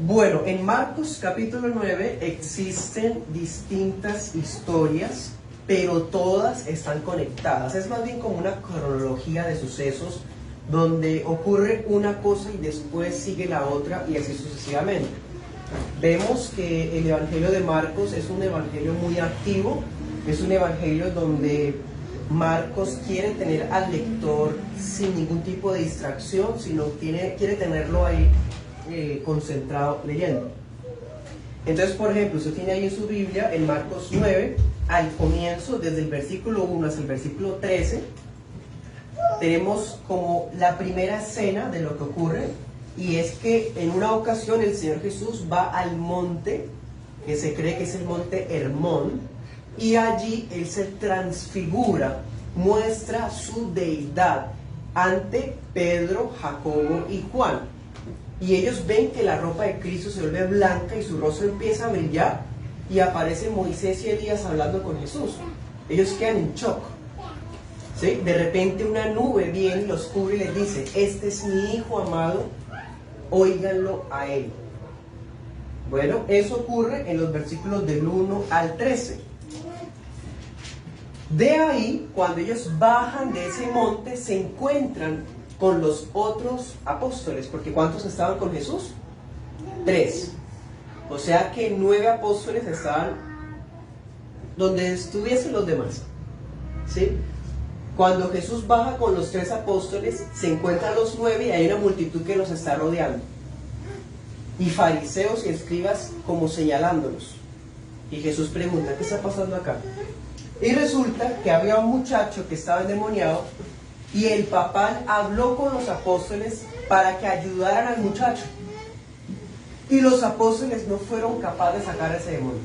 Bueno, en Marcos capítulo 9 existen distintas historias, pero todas están conectadas. Es más bien como una cronología de sucesos donde ocurre una cosa y después sigue la otra y así sucesivamente. Vemos que el Evangelio de Marcos es un evangelio muy activo, es un evangelio donde Marcos quiere tener al lector sin ningún tipo de distracción, sino quiere tenerlo ahí concentrado leyendo. Entonces, por ejemplo, usted tiene ahí en su Biblia, en Marcos 9, al comienzo, desde el versículo 1 hasta el versículo 13, tenemos como la primera escena de lo que ocurre, y es que en una ocasión el Señor Jesús va al monte, que se cree que es el monte Hermón, y allí Él se transfigura, muestra su deidad ante Pedro, Jacobo y Juan. Y ellos ven que la ropa de Cristo se vuelve blanca y su rostro empieza a brillar, y aparecen Moisés y Elías hablando con Jesús. Ellos quedan en shock. ¿Sí? De repente una nube viene y los cubre y les dice: este es mi Hijo amado, óiganlo a Él. Bueno, eso ocurre en los versículos del 1 al 13. De ahí, cuando ellos bajan de ese monte, se encuentran con los otros apóstoles, porque ¿cuántos estaban con Jesús? 3. O sea que 9 apóstoles estaban donde estuviesen los demás. ¿Sí? Cuando Jesús baja con los 3 apóstoles, se encuentran los 9 y hay una multitud que los está rodeando. Y fariseos y escribas como señalándolos. Y Jesús pregunta: ¿qué está pasando acá? Y resulta que había un muchacho que estaba endemoniado, y el papá habló con los apóstoles para que ayudaran al muchacho. Y los apóstoles no fueron capaces de sacar a ese demonio.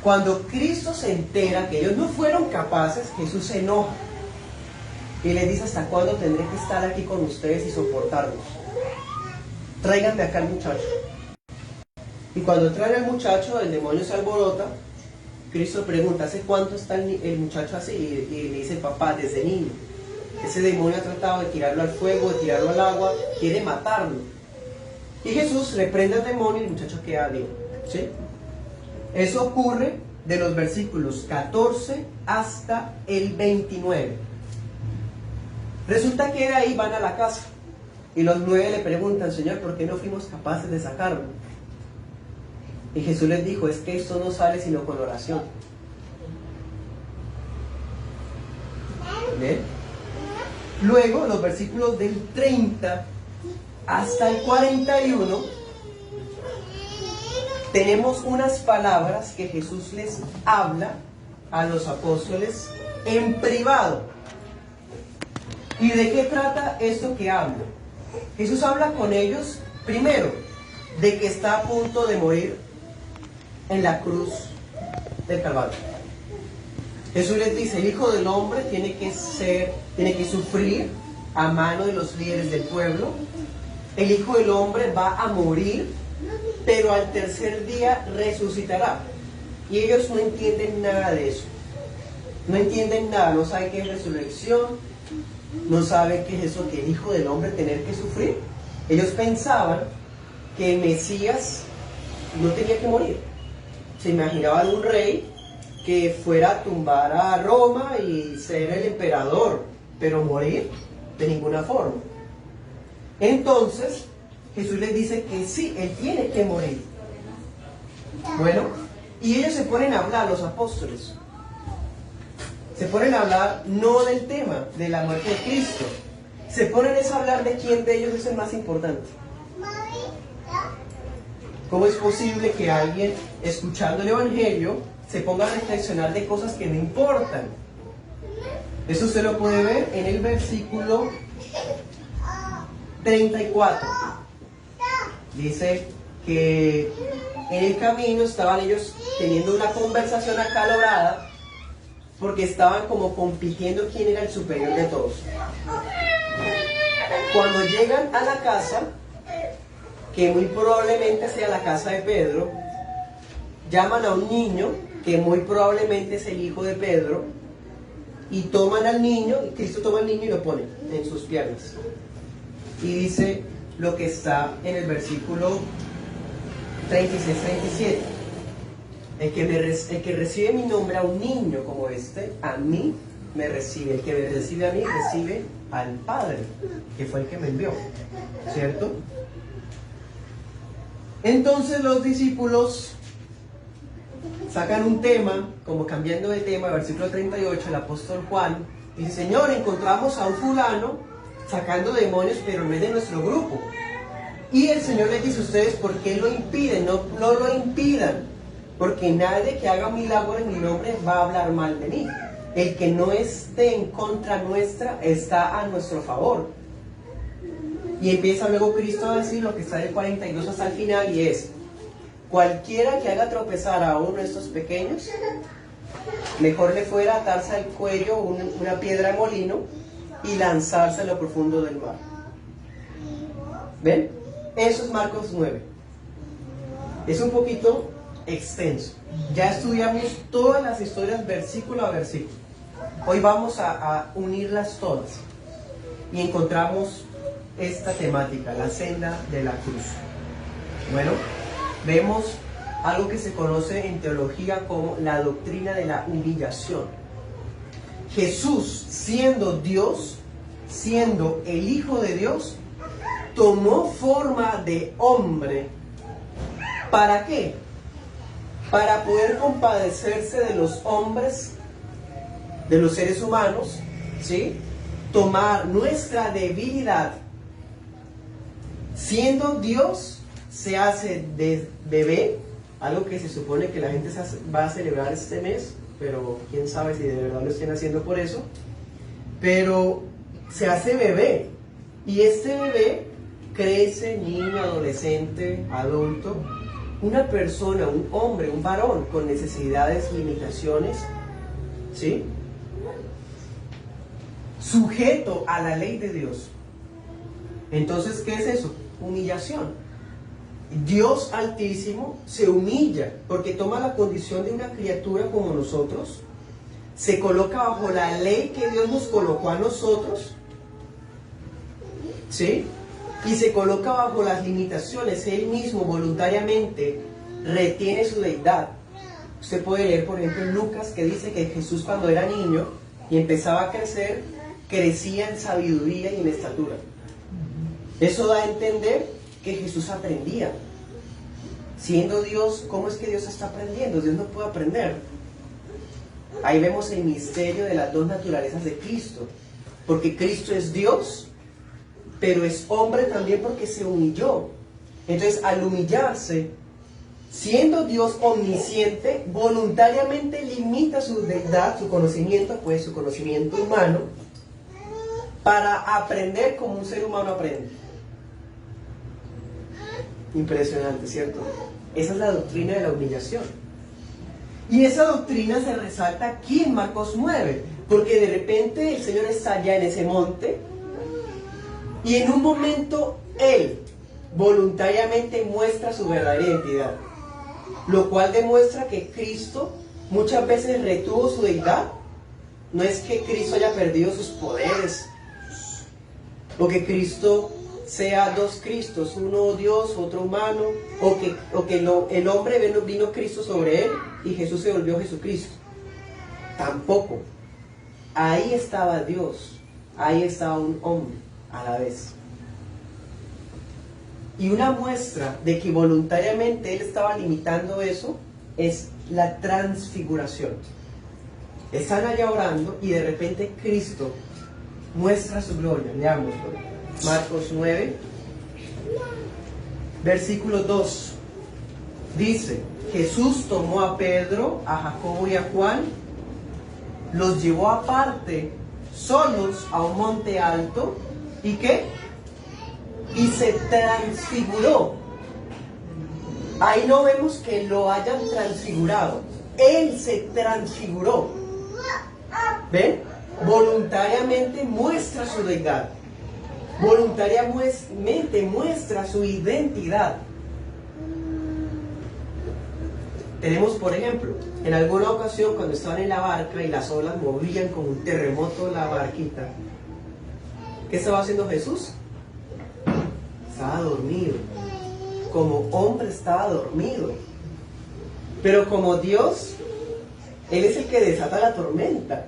Cuando Cristo se entera que ellos no fueron capaces, Jesús se enoja y le dice: ¿hasta cuándo tendré que estar aquí con ustedes y soportarlos? Tráiganme acá al muchacho. Y cuando traen al muchacho, el demonio se alborota. Cristo pregunta: ¿hace cuánto está el muchacho así? Y le dice el papá: desde niño. Ese demonio ha tratado de tirarlo al fuego, de tirarlo al agua, quiere matarlo. Y Jesús reprende al demonio y el muchacho queda bien. ¿Sí? Eso ocurre de los versículos 14 hasta el 29. Resulta que de ahí van a la casa y los 9 le preguntan: Señor, ¿por qué no fuimos capaces de sacarlo? Y Jesús les dijo: es que esto no sale sino con oración. ¿Ven? Luego, los versículos del 30 hasta el 41, tenemos unas palabras que Jesús les habla a los apóstoles en privado. ¿Y de qué trata esto que habla? Jesús habla con ellos, primero, de que está a punto de morir en la cruz del Calvario. Jesús les dice: el Hijo del Hombre tiene que sufrir a mano de los líderes del pueblo. El Hijo del Hombre va a morir, pero al tercer día resucitará. Y ellos no entienden nada de eso. No entienden nada, no saben qué es resurrección, no saben qué es eso que el Hijo del Hombre tener que sufrir. Ellos pensaban que el Mesías no tenía que morir. Se imaginaban un rey que fuera a tumbar a Roma y ser el emperador, pero morir de ninguna forma. Entonces Jesús les dice que sí, Él tiene que morir. Bueno, y ellos se ponen a hablar, los apóstoles. Se ponen a hablar no del tema de la muerte de Cristo, se ponen a hablar de quién de ellos es el más importante. ¿Cómo es posible que alguien, escuchando el Evangelio, se ponga a reflexionar de cosas que no importan? Eso usted lo puede ver en el versículo 34. Dice que en el camino estaban ellos teniendo una conversación acalorada, porque estaban como compitiendo quién era el superior de todos. Cuando llegan a la casa, que muy probablemente sea la casa de Pedro, llaman a un niño que muy probablemente es el hijo de Pedro, y toman al niño, y Cristo toma al niño y lo pone en sus piernas. Y dice lo que está en el versículo 36, 37. El que recibe mi nombre a un niño como este, a mí me recibe. El que me recibe a mí, recibe al Padre, que fue el que me envió. ¿Cierto? Entonces los discípulos sacan un tema, como cambiando de tema, versículo 38, el apóstol Juan dice: Señor, encontramos a un fulano sacando demonios, pero no es de nuestro grupo. Y el Señor les dice: ustedes, ¿por qué lo impiden? No lo impidan, porque nadie que haga un milagro en mi nombre va a hablar mal de mí. El que no esté en contra nuestra está a nuestro favor. Y empieza luego Cristo a decir lo que está del 42 hasta el final, y es: cualquiera que haga tropezar a uno de estos pequeños, mejor le fuera atarse al cuello una piedra de molino y lanzarse a lo profundo del mar. ¿Ven? Eso es Marcos 9. Es un poquito extenso. Ya estudiamos todas las historias versículo a versículo. Hoy vamos a unirlas todas y encontramos esta temática, la senda de la cruz. Bueno, vemos algo que se conoce en teología como la doctrina de la humillación. Jesús, siendo Dios, siendo el Hijo de Dios, tomó forma de hombre. ¿Para qué? Para poder compadecerse de los hombres, de los seres humanos, ¿sí? Tomar nuestra debilidad. Siendo Dios, se hace de bebé, algo que se supone que la gente va a celebrar este mes, pero quién sabe si de verdad lo estén haciendo por eso. Pero se hace bebé, y este bebé crece, niño, adolescente, adulto, una persona, un hombre, un varón con necesidades, limitaciones, ¿sí? Sujeto a la ley de Dios. Entonces, ¿qué es eso? Humillación. Dios Altísimo se humilla porque toma la condición de una criatura como nosotros, se coloca bajo la ley que Dios nos colocó a nosotros, ¿sí? Y se coloca bajo las limitaciones. Él mismo voluntariamente retiene su deidad. Usted puede leer, por ejemplo, en Lucas, que dice que Jesús, cuando era niño y empezaba a crecer, crecía en sabiduría y en estatura. Eso da a entender que Jesús aprendía. Siendo Dios, ¿cómo es que Dios está aprendiendo? Dios no puede aprender. Ahí vemos el misterio de las dos naturalezas de Cristo, porque Cristo es Dios, pero es hombre también porque se humilló. Entonces, al humillarse, siendo Dios omnisciente, voluntariamente limita su deidad, su conocimiento, pues su conocimiento humano, para aprender como un ser humano aprende. Impresionante, ¿cierto? Esa es la doctrina de la humillación. Y esa doctrina se resalta aquí en Marcos 9, porque de repente el Señor está allá en ese monte, y en un momento Él voluntariamente muestra su verdadera identidad, lo cual demuestra que Cristo muchas veces retuvo su deidad. No es que Cristo haya perdido sus poderes, o que Cristo sea dos Cristos, uno Dios, otro humano, o que el hombre vino Cristo sobre él y Jesús se volvió Jesucristo. Tampoco. Ahí estaba Dios, ahí estaba un hombre a la vez. Y una muestra de que voluntariamente él estaba limitando eso es la transfiguración. Están allá orando y de repente Cristo muestra su gloria. Leámoslo. Marcos 9, versículo 2. Dice: Jesús tomó a Pedro, a Jacobo y a Juan, los llevó aparte, solos, a un monte alto. ¿Y qué? Y se transfiguró. Ahí no vemos que lo hayan transfigurado. Él se transfiguró. ¿Ven? Voluntariamente muestra su deidad. Voluntariamente muestra su identidad. Tenemos, por ejemplo, en alguna ocasión cuando estaban en la barca y las olas movían como un terremoto la barquita, ¿qué estaba haciendo Jesús? Estaba dormido. como hombre estaba dormido. Pero como Dios, Él es el que desata la tormenta.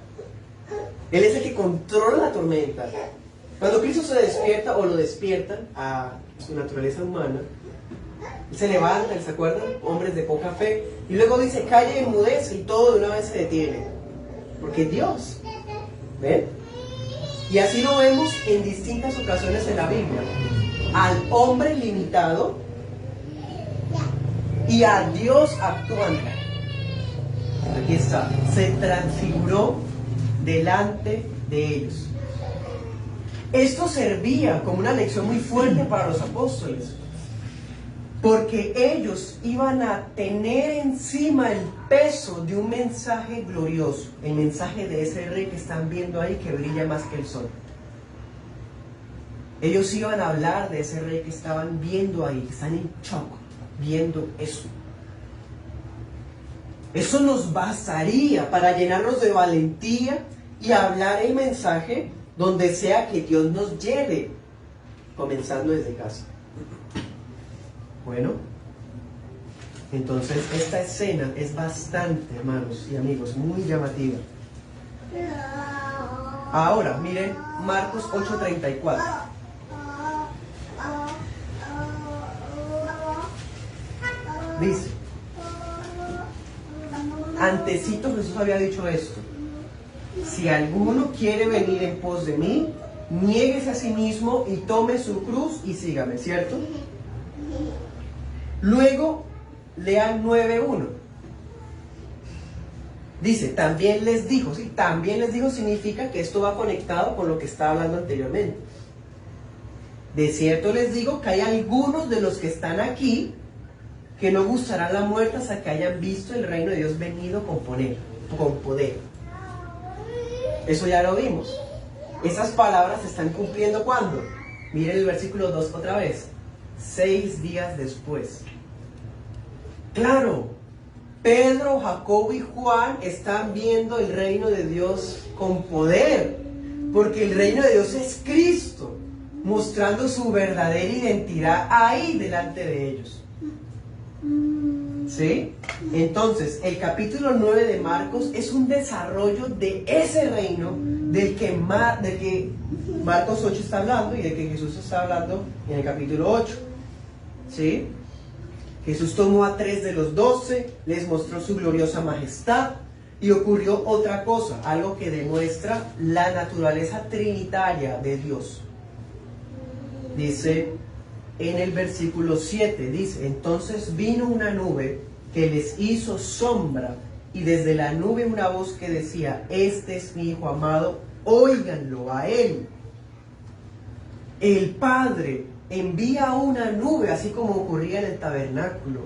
Él es el que controla la tormenta. Cuando Cristo se despierta o lo despiertan a su naturaleza humana, Él se levanta, ¿se acuerdan? Hombres de poca fe. Y luego dice, calla y enmudece, y todo de una vez se detiene. Porque es Dios. ¿Ven? Y así lo vemos en distintas ocasiones en la Biblia. Al hombre limitado y a Dios actuando. Aquí está. Se transfiguró delante de ellos. Esto servía como una lección muy fuerte para los apóstoles, porque ellos iban a tener encima el peso de un mensaje glorioso, el mensaje de ese rey que están viendo ahí, que brilla más que el sol. Ellos iban a hablar de ese rey que estaban viendo ahí, que están en shock viendo eso. Eso nos bastaría para llenarnos de valentía y hablar el mensaje donde sea que Dios nos lleve, comenzando desde casa. Bueno, entonces esta escena es bastante, hermanos y amigos, muy llamativa. Ahora, miren Marcos 8:34. Dice, antecito Jesús había dicho esto: si alguno quiere venir en pos de mí, niéguese a sí mismo y tome su cruz y sígame, ¿cierto? Luego, lean 9:1. Dice, también les dijo, ¿sí? También les dijo significa que esto va conectado con lo que estaba hablando anteriormente. De cierto les digo que hay algunos de los que están aquí que no gustarán la muerte hasta que hayan visto el reino de Dios venido con poder. Eso ya lo vimos. Esas palabras se están cumpliendo ¿cuándo? Miren el versículo 2 otra vez. 6 días después. Claro, Pedro, Jacobo y Juan están viendo el reino de Dios con poder, porque el reino de Dios es Cristo, mostrando su verdadera identidad ahí delante de ellos. ¿Sí? Entonces, el capítulo 9 de Marcos es un desarrollo de ese reino del que Marcos 8 está hablando y del que Jesús está hablando en el capítulo 8. ¿Sí? Jesús tomó a 3 de los 12, les mostró su gloriosa majestad y ocurrió otra cosa, algo que demuestra la naturaleza trinitaria de Dios. Dice en el versículo 7, dice, entonces vino una nube que les hizo sombra y desde la nube una voz que decía, este es mi Hijo amado, óiganlo a él. El Padre envía una nube, así como ocurría en el tabernáculo,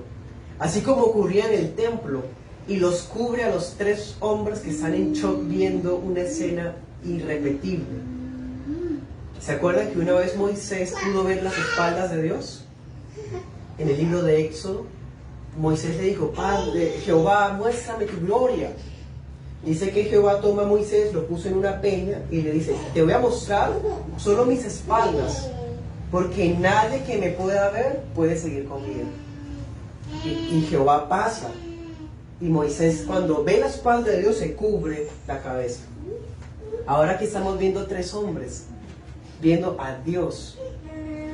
así como ocurría en el templo, y los cubre a los 3 hombres que están en shock viendo una escena irrepetible. ¿Se acuerdan que una vez Moisés pudo ver las espaldas de Dios? En el libro de Éxodo, Moisés le dijo, Padre, Jehová, muéstrame tu gloria. Dice que Jehová toma a Moisés, lo puso en una peña y le dice, te voy a mostrar solo mis espaldas, porque nadie que me pueda ver puede seguir conmigo. Y Jehová pasa, y Moisés cuando ve la espalda de Dios se cubre la cabeza. Ahora que estamos viendo 3 hombres, viendo a Dios,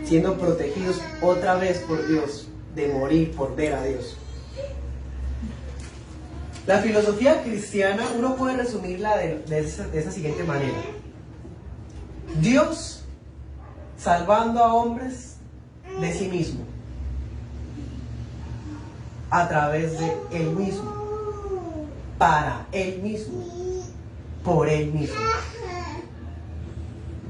siendo protegidos otra vez por Dios, de morir por ver a Dios. La filosofía cristiana, uno puede resumirla de esa siguiente manera. Dios salvando a hombres de sí mismo, a través de Él mismo, para Él mismo, por Él mismo.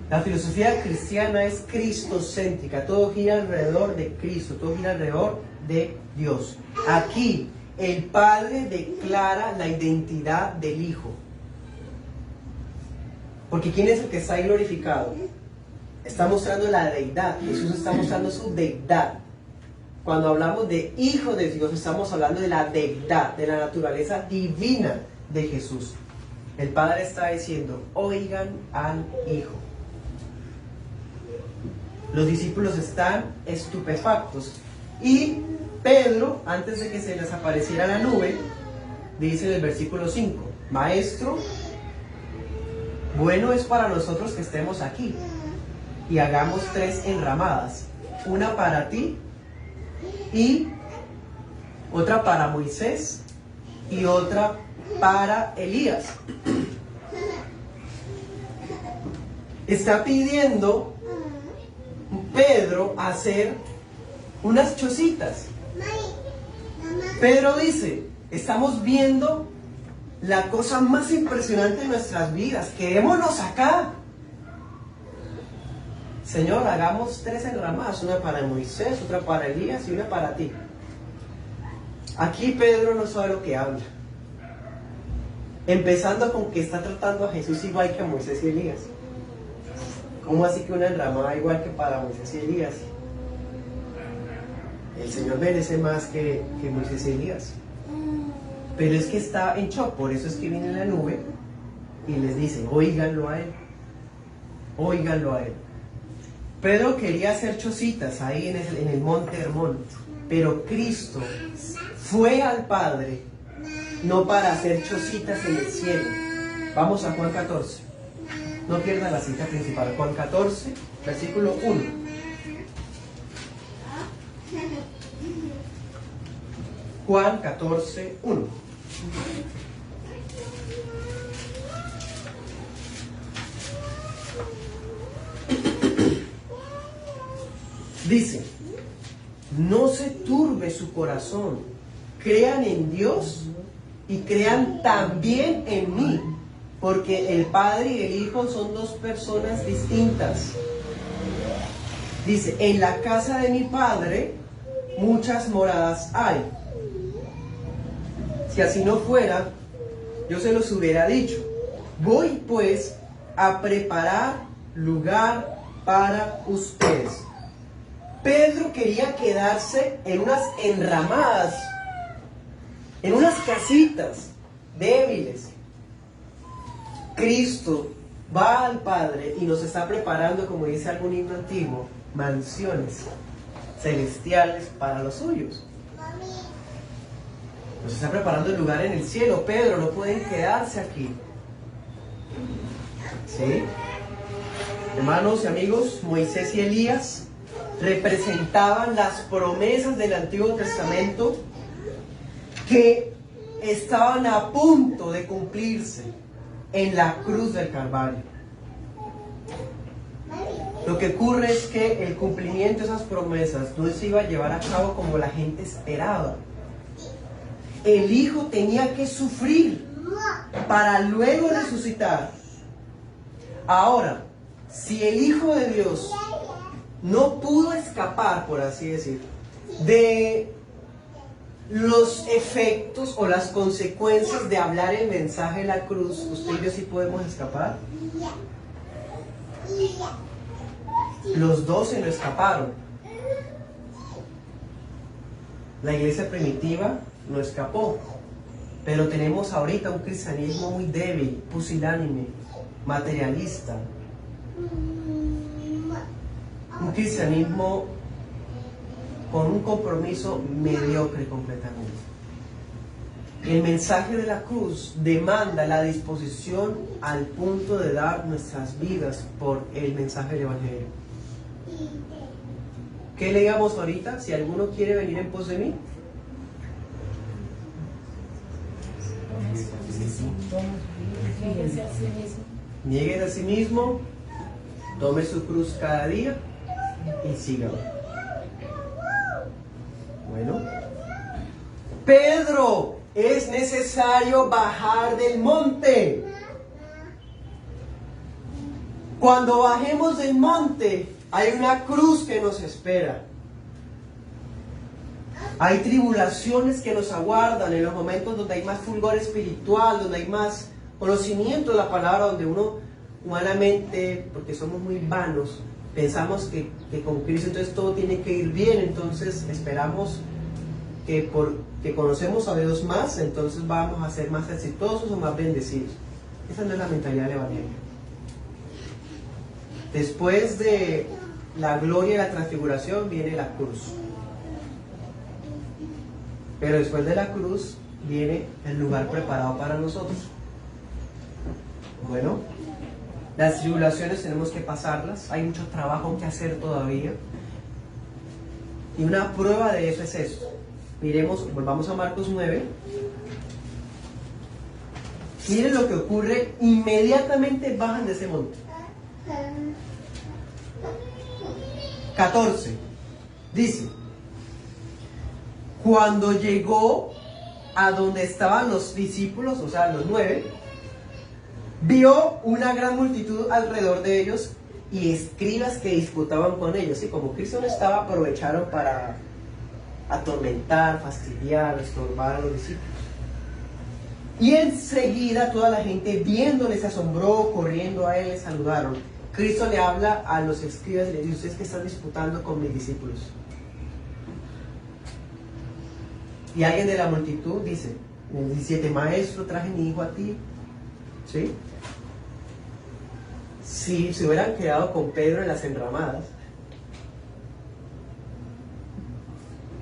La filosofía cristiana es cristocéntrica, todo gira alrededor de Cristo, todo gira alrededor de Dios. Aquí el Padre declara la identidad del Hijo. Porque ¿quién es el que está ahí glorificado? Está mostrando la deidad, Jesús está mostrando su deidad. Cuando hablamos de Hijo de Dios, estamos hablando de la deidad, de la naturaleza divina de Jesús. El Padre está diciendo, oigan al Hijo. Los discípulos están estupefactos. Y Pedro, antes de que se les apareciera la nube, dice en el versículo 5, Maestro, bueno es para nosotros que estemos aquí y hagamos 3 enramadas, una para ti y otra para Moisés y otra para Elías. Está pidiendo Pedro hacer unas chocitas. Pedro dice, estamos viendo la cosa más impresionante de nuestras vidas, quedémonos acá. Señor, hagamos 3 enramadas, una para Moisés, otra para Elías y una para ti. Aquí Pedro no sabe lo que habla. Empezando con que está tratando a Jesús igual que a Moisés y Elías. ¿Cómo así que una enramada igual que para Moisés y Elías? El Señor merece más que Moisés y Elías. Pero es que está en shock, por eso es que viene la nube y les dice, óiganlo a él. Óiganlo a él. Pedro quería hacer chocitas ahí en el monte Hermón, pero Cristo fue al Padre no para hacer chocitas en el cielo. Vamos a Juan 14. No pierda la cita principal. Juan 14, versículo 1. Juan 14, 1. Dice, no se turbe su corazón, crean en Dios y crean también en mí, porque el Padre y el Hijo son 2 personas distintas. Dice, en la casa de mi Padre muchas moradas hay. Si así no fuera, yo se los hubiera dicho. Voy pues a preparar lugar para ustedes. Pedro quería quedarse en unas enramadas, en unas casitas débiles. Cristo va al Padre y nos está preparando, como dice algún himno antiguo, mansiones celestiales para los suyos. Nos está preparando el lugar en el cielo. Pedro, no pueden quedarse aquí. ¿Sí? Hermanos y amigos, Moisés y Elías representaban las promesas del Antiguo Testamento que estaban a punto de cumplirse en la cruz del Calvario. Lo que ocurre es que el cumplimiento de esas promesas no se iba a llevar a cabo como la gente esperaba. El Hijo tenía que sufrir para luego resucitar. Ahora, si el Hijo de Dios no pudo escapar, por así decir, de los efectos o las consecuencias de hablar el mensaje de la cruz, ¿usted y yo sí podemos escapar? Los 12 no escaparon. La iglesia primitiva no escapó. Pero tenemos ahorita un cristianismo muy débil, pusilánime, materialista. Un cristianismo con un compromiso mediocre completamente. El mensaje de la cruz demanda la disposición al punto de dar nuestras vidas por el mensaje del Evangelio. ¿Qué leíamos ahorita? Si alguno quiere venir en pos de mí. Niegue a sí mismo, tome su cruz cada día y sígame. Bueno, Pedro, es necesario bajar del monte. Cuando bajemos del monte, hay una cruz que nos espera. Hay tribulaciones que nos aguardan en los momentos donde hay más fulgor espiritual, donde hay más conocimiento de la palabra, donde uno humanamente, porque somos muy vanos, pensamos que con Cristo entonces todo tiene que ir bien, entonces esperamos que porque conocemos a Dios más, entonces vamos a ser más exitosos o más bendecidos. Esa no es la mentalidad del Evangelio. Después de la gloria y la transfiguración viene la cruz. Pero después de la cruz viene el lugar preparado para nosotros. Bueno, las tribulaciones tenemos que pasarlas, hay mucho trabajo que hacer todavía. Y una prueba de eso es esto. Miremos, volvamos a Marcos 9. Miren lo que ocurre, inmediatamente bajan de ese monte. 14. Dice: cuando llegó a donde estaban los discípulos, o sea, los 9, vio una gran multitud alrededor de ellos y escribas que disputaban con ellos. Y como Cristo no estaba, aprovecharon para atormentar, fastidiar, estorbar a los discípulos. Y enseguida toda la gente viéndole se asombró, corriendo a él le saludaron. Cristo le habla a los escribas y le dice: ustedes que están disputando con mis discípulos. Y alguien de la multitud dice, en el 17, maestro, traje mi hijo a ti. ¿Sí? Si se hubieran quedado con Pedro en las enramadas,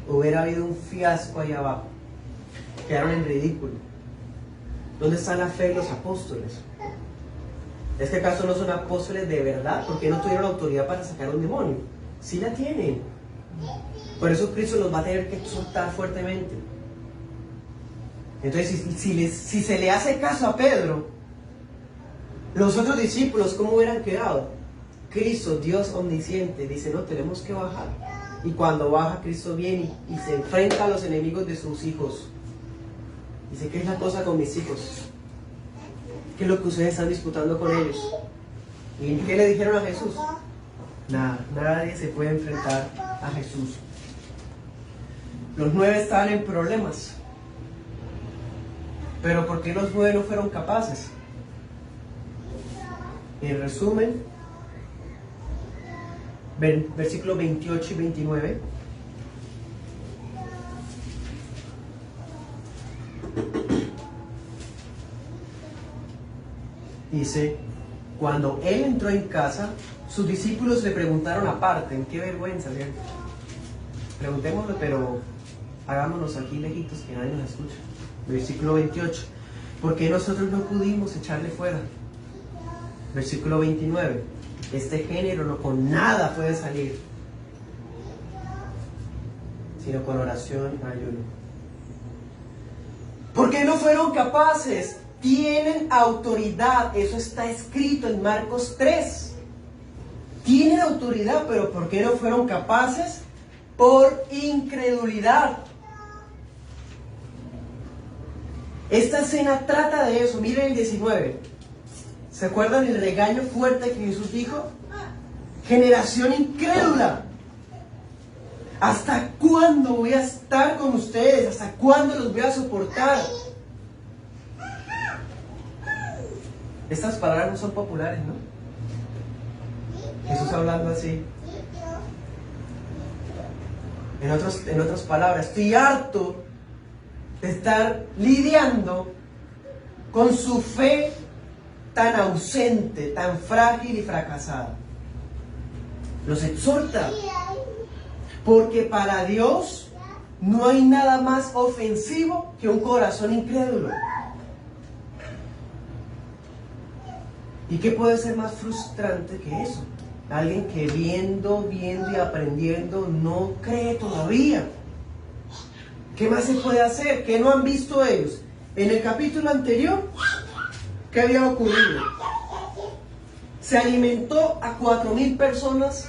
hubiera habido un fiasco ahí abajo. Quedaron en ridículo. ¿Dónde está la fe de los apóstoles? ¿Es que acaso no son apóstoles de verdad? ¿Por qué no tuvieron autoridad para sacar un demonio? Sí la tienen. Por eso Cristo los va a tener que soltar fuertemente. Entonces, si se le hace caso a Pedro, los otros discípulos, ¿cómo hubieran quedado? Cristo, Dios omnisciente, dice: no, tenemos que bajar. Y cuando baja, Cristo viene y se enfrenta a los enemigos de sus hijos. Dice: ¿qué es la cosa con mis hijos? ¿Qué es lo que ustedes están disputando con ellos? ¿Y qué le dijeron a Jesús? Nada, nadie se puede enfrentar a Jesús. Los 9 estaban en problemas. Pero ¿por qué los 9 no fueron capaces? En resumen, versículos 28 y 29. Dice: cuando él entró en casa, sus discípulos le preguntaron aparte. Qué vergüenza, ¿cierto? Preguntémoslo, pero hagámonos aquí lejitos que nadie nos escucha. Versículo 28. ¿Por qué nosotros no pudimos echarle fuera? Versículo 29. Este género no con nada puede salir, sino con oración y ayuno. ¿Por qué no fueron capaces? Tienen autoridad, eso está escrito en Marcos 3. Tienen autoridad, pero ¿por qué no fueron capaces? Por incredulidad. Esta escena trata de eso. Miren el 19. ¿Se acuerdan el regaño fuerte que Jesús dijo? Generación incrédula. ¿Hasta cuándo voy a estar con ustedes? ¿Hasta cuándo los voy a soportar? Estas palabras no son populares, ¿no? Jesús hablando así. En otras palabras, estoy harto de estar lidiando con su fe tan ausente, tan frágil y fracasada. Los exhorta, porque para Dios no hay nada más ofensivo que un corazón incrédulo. ¿Y qué puede ser más frustrante que eso? Alguien que viendo y aprendiendo no cree todavía. ¿Qué más se puede hacer? ¿Qué no han visto ellos? En el capítulo anterior, ¿qué había ocurrido? Se alimentó a 4,000 personas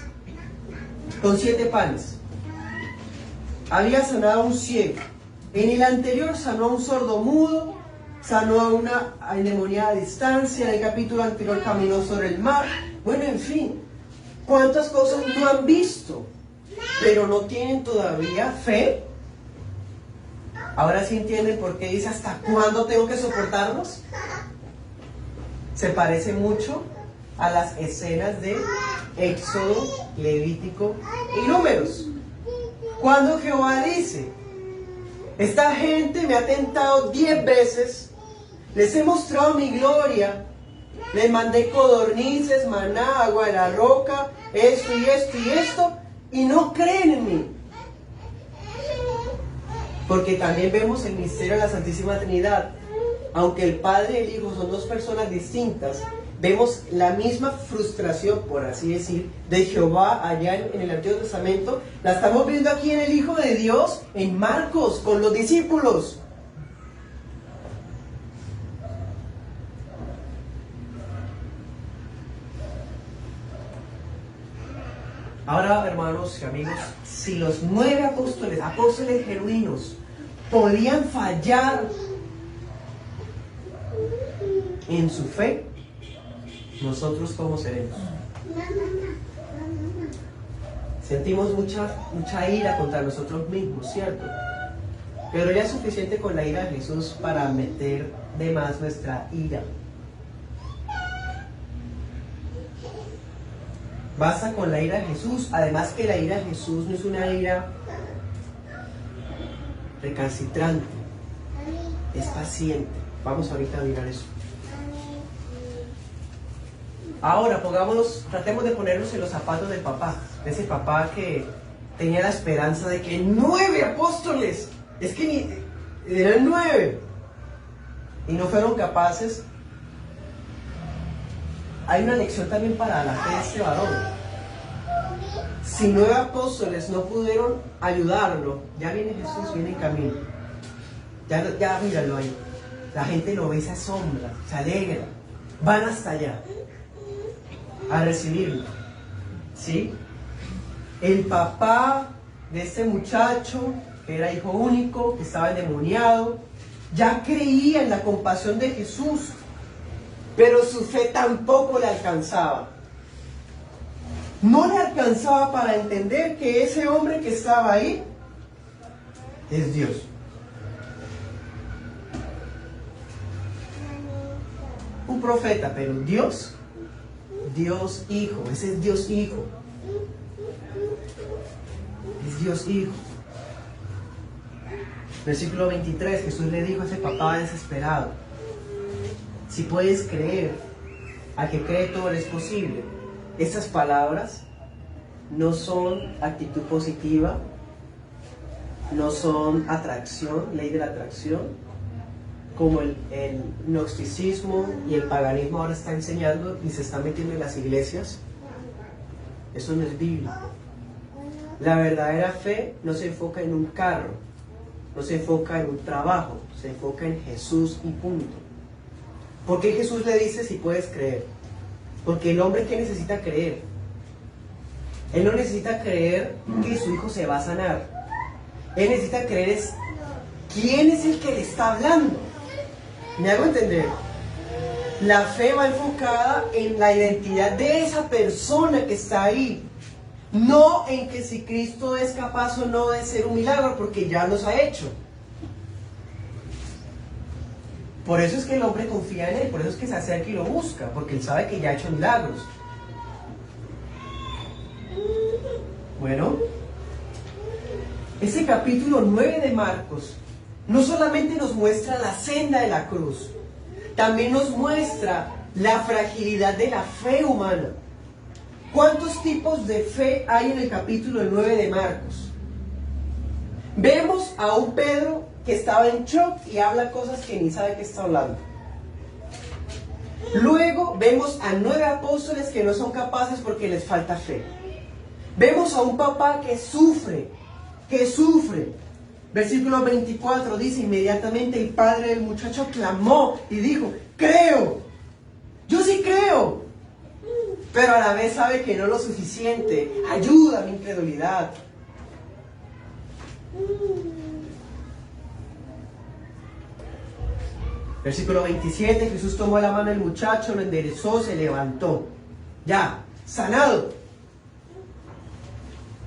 con 7 panes. Había sanado a un ciego. En el anterior sanó a un sordomudo, sanó a una endemoniada a distancia. En el capítulo anterior caminó sobre el mar. Bueno, en fin, ¿cuántas cosas no han visto? Pero no tienen todavía fe. Ahora sí entienden por qué dice: ¿hasta cuándo tengo que soportarlos? Se parece mucho a las escenas de Éxodo, Levítico y Números. Cuando Jehová dice: esta gente me ha tentado 10 veces, les he mostrado mi gloria, les mandé codornices, maná, agua de la roca, esto y esto y esto, y no creen en mí. Porque también vemos el misterio de la Santísima Trinidad. Aunque el Padre y el Hijo son dos personas distintas, vemos la misma frustración, por así decir, de Jehová allá en el Antiguo Testamento. La estamos viendo aquí en el Hijo de Dios, en Marcos, con los discípulos. Ahora, hermanos y amigos, si los 9 apóstoles genuinos, podían fallar en su fe, nosotros ¿cómo seremos? Sentimos mucha ira contra nosotros mismos, ¿cierto? Pero ya es suficiente con la ira de Jesús para meter de más nuestra ira. Basta con la ira de Jesús. Además que la ira de Jesús no es una ira recalcitrante, es paciente. Vamos ahorita a mirar eso. Ahora tratemos de ponernos en los zapatos del papá, de ese papá que tenía la esperanza de que 9 apóstoles, es que eran 9, y no fueron capaces. Hay una lección también para la fe de este varón. Si 9 apóstoles no pudieron ayudarlo, ya viene Jesús, viene en camino. Ya míralo ahí. La gente lo ve, se asombra, se alegra. Van hasta allá a recibirlo. ¿Sí? El papá de este muchacho, que era hijo único, que estaba endemoniado, ya creía en la compasión de Jesús, pero su fe tampoco le alcanzaba. No le alcanzaba para entender que ese hombre que estaba ahí es Dios. Un profeta, pero Dios Hijo, ese es Dios Hijo. Es Dios Hijo. Versículo 23, Jesús le dijo a ese papá desesperado: si puedes creer, al que cree todo le es posible. Estas palabras no son actitud positiva, no son atracción, ley de la atracción, como el gnosticismo y el paganismo ahora está enseñando y se está metiendo en las iglesias. Eso no es bíblico. La verdadera fe no se enfoca en un carro, no se enfoca en un trabajo, se enfoca en Jesús y punto. ¿Por qué Jesús le dice si puedes creer? Porque el hombre, ¿qué necesita creer? Él no necesita creer que su hijo se va a sanar. Él necesita creer quién es el que le está hablando. ¿Me hago entender? La fe va enfocada en la identidad de esa persona que está ahí. No en que si Cristo es capaz o no de hacer un milagro, porque ya los ha hecho. Por eso es que el hombre confía en él, por eso es que se acerca y lo busca, porque él sabe que ya ha hecho milagros. Bueno, ese capítulo 9 de Marcos no solamente nos muestra la senda de la cruz, también nos muestra la fragilidad de la fe humana. ¿Cuántos tipos de fe hay en el capítulo 9 de Marcos? Vemos a un Pedro que estaba en shock y habla cosas que ni sabe qué está hablando. Luego vemos a 9 apóstoles que no son capaces porque les falta fe. Vemos a un papá que sufre. Versículo 24 dice: inmediatamente el padre del muchacho clamó y dijo: creo, yo sí creo, pero a la vez sabe que no es lo suficiente. Ayuda a mi incredulidad. Versículo 27, Jesús tomó la mano del muchacho, lo enderezó, se levantó. Ya, sanado.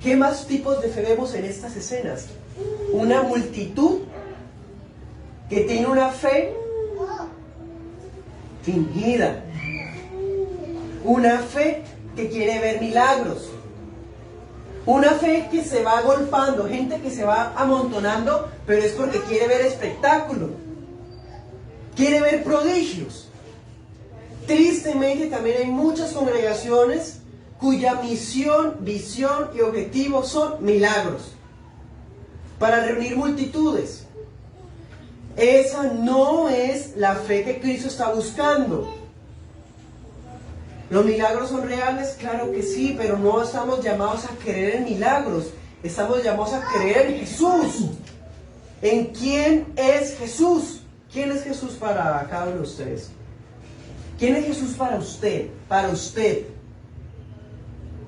¿Qué más tipos de fe vemos en estas escenas? Una multitud que tiene una fe fingida. Una fe que quiere ver milagros. Una fe que se va agolpando, gente que se va amontonando, pero es porque quiere ver espectáculo. Quiere ver prodigios. Tristemente también hay muchas congregaciones cuya misión, visión y objetivo son milagros. para reunir multitudes. Esa no es la fe que Cristo está buscando. ¿Los milagros son reales? Claro que sí, pero no estamos llamados a creer en milagros. Estamos llamados a creer en Jesús. ¿En quién es Jesús? ¿Quién es Jesús para cada uno de ustedes? ¿Quién es Jesús para usted? Para usted.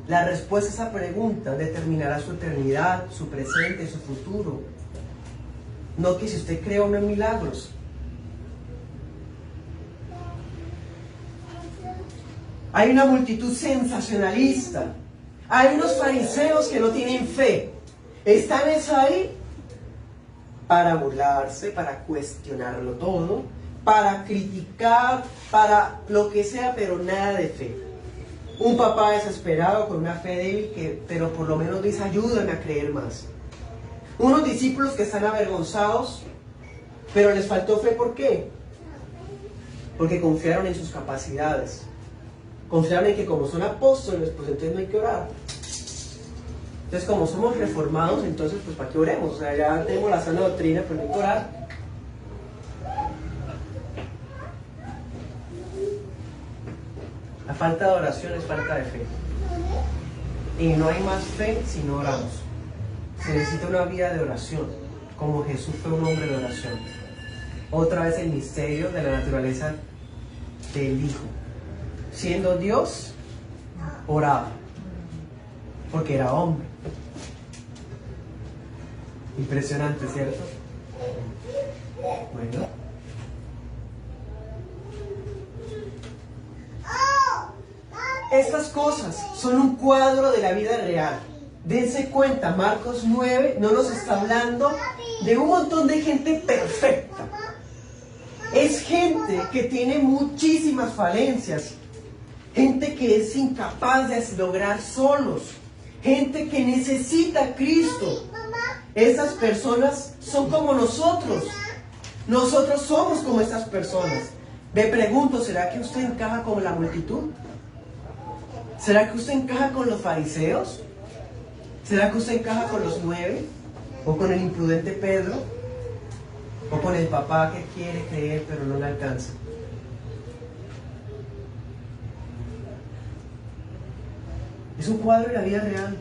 La respuesta a esa pregunta determinará su eternidad, su presente, su futuro. No que si usted cree o no en milagros. Hay una multitud sensacionalista. Hay unos fariseos que no tienen fe. Están ahí para burlarse, para cuestionarlo todo, para criticar, para lo que sea, pero nada de fe. Un papá desesperado con una fe débil, pero por lo menos dice, ayúdame a creer más. Unos discípulos que están avergonzados, pero les faltó fe, ¿por qué? Porque confiaron en sus capacidades. Confiaron en que como son apóstoles, pues entonces no hay que orar. Entonces como somos reformados, entonces pues ¿para qué oremos? O sea, ya tenemos la sana doctrina, pero no hay que orar. La falta de oración es falta de fe. Y no hay más fe si no oramos. Se necesita una vida de oración, como Jesús fue un hombre de oración. Otra vez el misterio de la naturaleza del Hijo. Siendo Dios, oraba, porque era hombre. Impresionante, ¿cierto? Bueno. Estas cosas son un cuadro de la vida real. Dense cuenta, Marcos 9 no nos está hablando de un montón de gente perfecta. Es gente que tiene muchísimas falencias. Gente que es incapaz de lograr solos. Gente que necesita a Cristo. Esas personas son como nosotros. Nosotros somos como estas personas. Me pregunto, ¿será que usted encaja con la multitud? ¿Será que usted encaja con los fariseos? ¿Será que usted encaja con los 9? ¿O con el imprudente Pedro? ¿O con el papá que quiere creer pero no le alcanza? Es un cuadro de la vida real.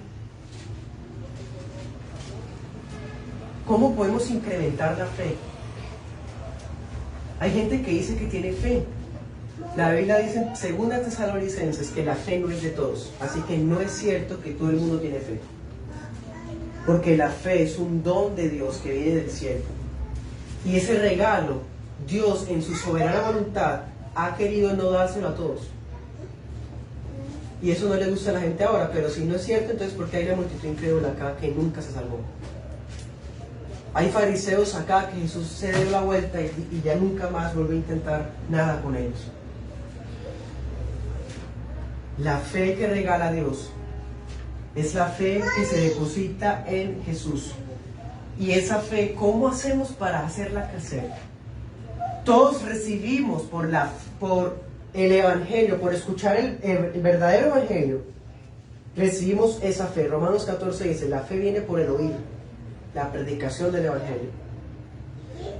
¿Cómo podemos incrementar la fe? Hay gente que dice que tiene fe. La Biblia dice en 2 Tesalonicenses que la fe no es de todos. Así que no es cierto que todo el mundo tiene fe. Porque la fe es un don de Dios que viene del cielo. Y ese regalo, Dios en su soberana voluntad ha querido no dárselo a todos. Y eso no le gusta a la gente ahora, pero si no es cierto, entonces ¿por qué hay una multitud incrédula acá que nunca se salvó? Hay fariseos acá que Jesús se dio la vuelta y ya nunca más volvió a intentar nada con ellos. La fe que regala Dios es la fe que se deposita en Jesús. Y esa fe, ¿cómo hacemos para hacerla crecer? Todos recibimos por el Evangelio, por escuchar el verdadero Evangelio, recibimos esa fe. Romanos 14 dice, la fe viene por el oír, la predicación del Evangelio.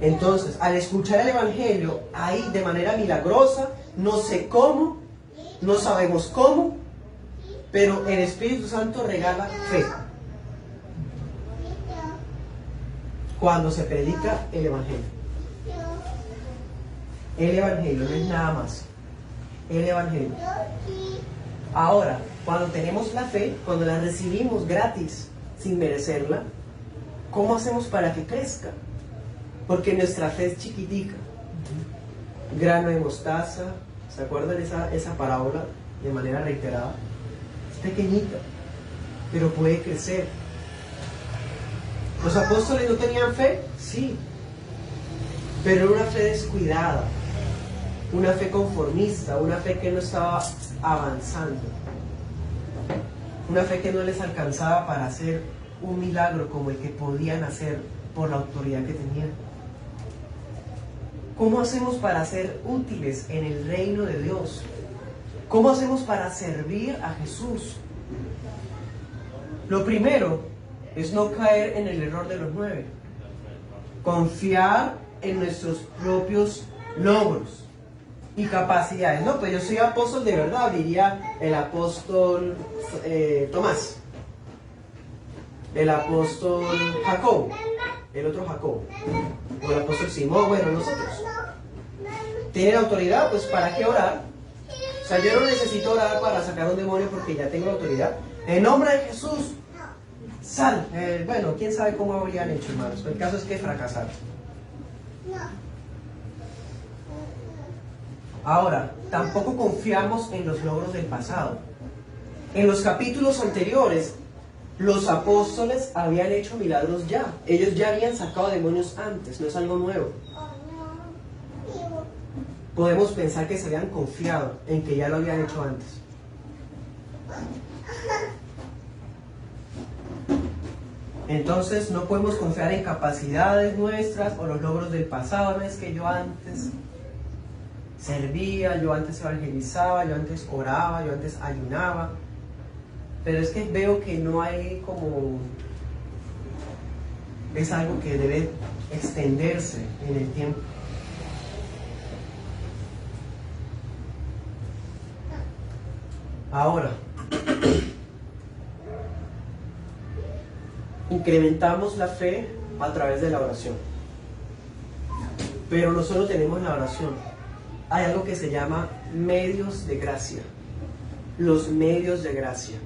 Entonces, al escuchar el Evangelio, ahí de manera milagrosa, no sé cómo, no sabemos cómo, pero el Espíritu Santo regala fe. Cuando se predica el Evangelio. El Evangelio no es nada más. El Evangelio. Ahora, cuando tenemos la fe, cuando la recibimos gratis, sin merecerla, ¿cómo hacemos para que crezca? Porque nuestra fe es chiquitica. Grano de mostaza, ¿se acuerdan esa parábola de manera reiterada? Es pequeñita, pero puede crecer. ¿Los apóstoles no tenían fe? Sí. Pero era una fe descuidada, una fe conformista, una fe que no estaba avanzando, una fe que no les alcanzaba para hacer un milagro como el que podían hacer por la autoridad que tenían. ¿Cómo hacemos para ser útiles en el reino de Dios? ¿Cómo hacemos para servir a Jesús? Lo primero es no caer en el error de los 9. Confiar en nuestros propios logros y capacidades. No, pues yo soy apóstol de verdad, diría el apóstol Tomás, el apóstol Jacob, el otro Jacob, o el apóstol Simón, bueno, nosotros. ¿Tienen autoridad? Pues ¿para qué orar? O sea, yo no necesito orar para sacar un demonio porque ya tengo autoridad. En nombre de Jesús, sal. Bueno, quién sabe cómo habrían hecho, hermanos. El caso es que fracasaron. Ahora, tampoco confiamos en los logros del pasado. En los capítulos anteriores, los apóstoles habían hecho milagros ya. Ellos ya habían sacado demonios antes, no es algo nuevo. Podemos pensar que se habían confiado en que ya lo habían hecho antes. Entonces no podemos confiar en capacidades nuestras o los logros del pasado. No es que yo antes servía, yo antes evangelizaba, yo antes oraba, yo antes ayunaba. Pero es que veo que no hay como... Es algo que debe extenderse en el tiempo. Ahora, incrementamos la fe a través de la oración. Pero no solo tenemos la oración, hay algo que se llama medios de gracia. Los medios de gracia.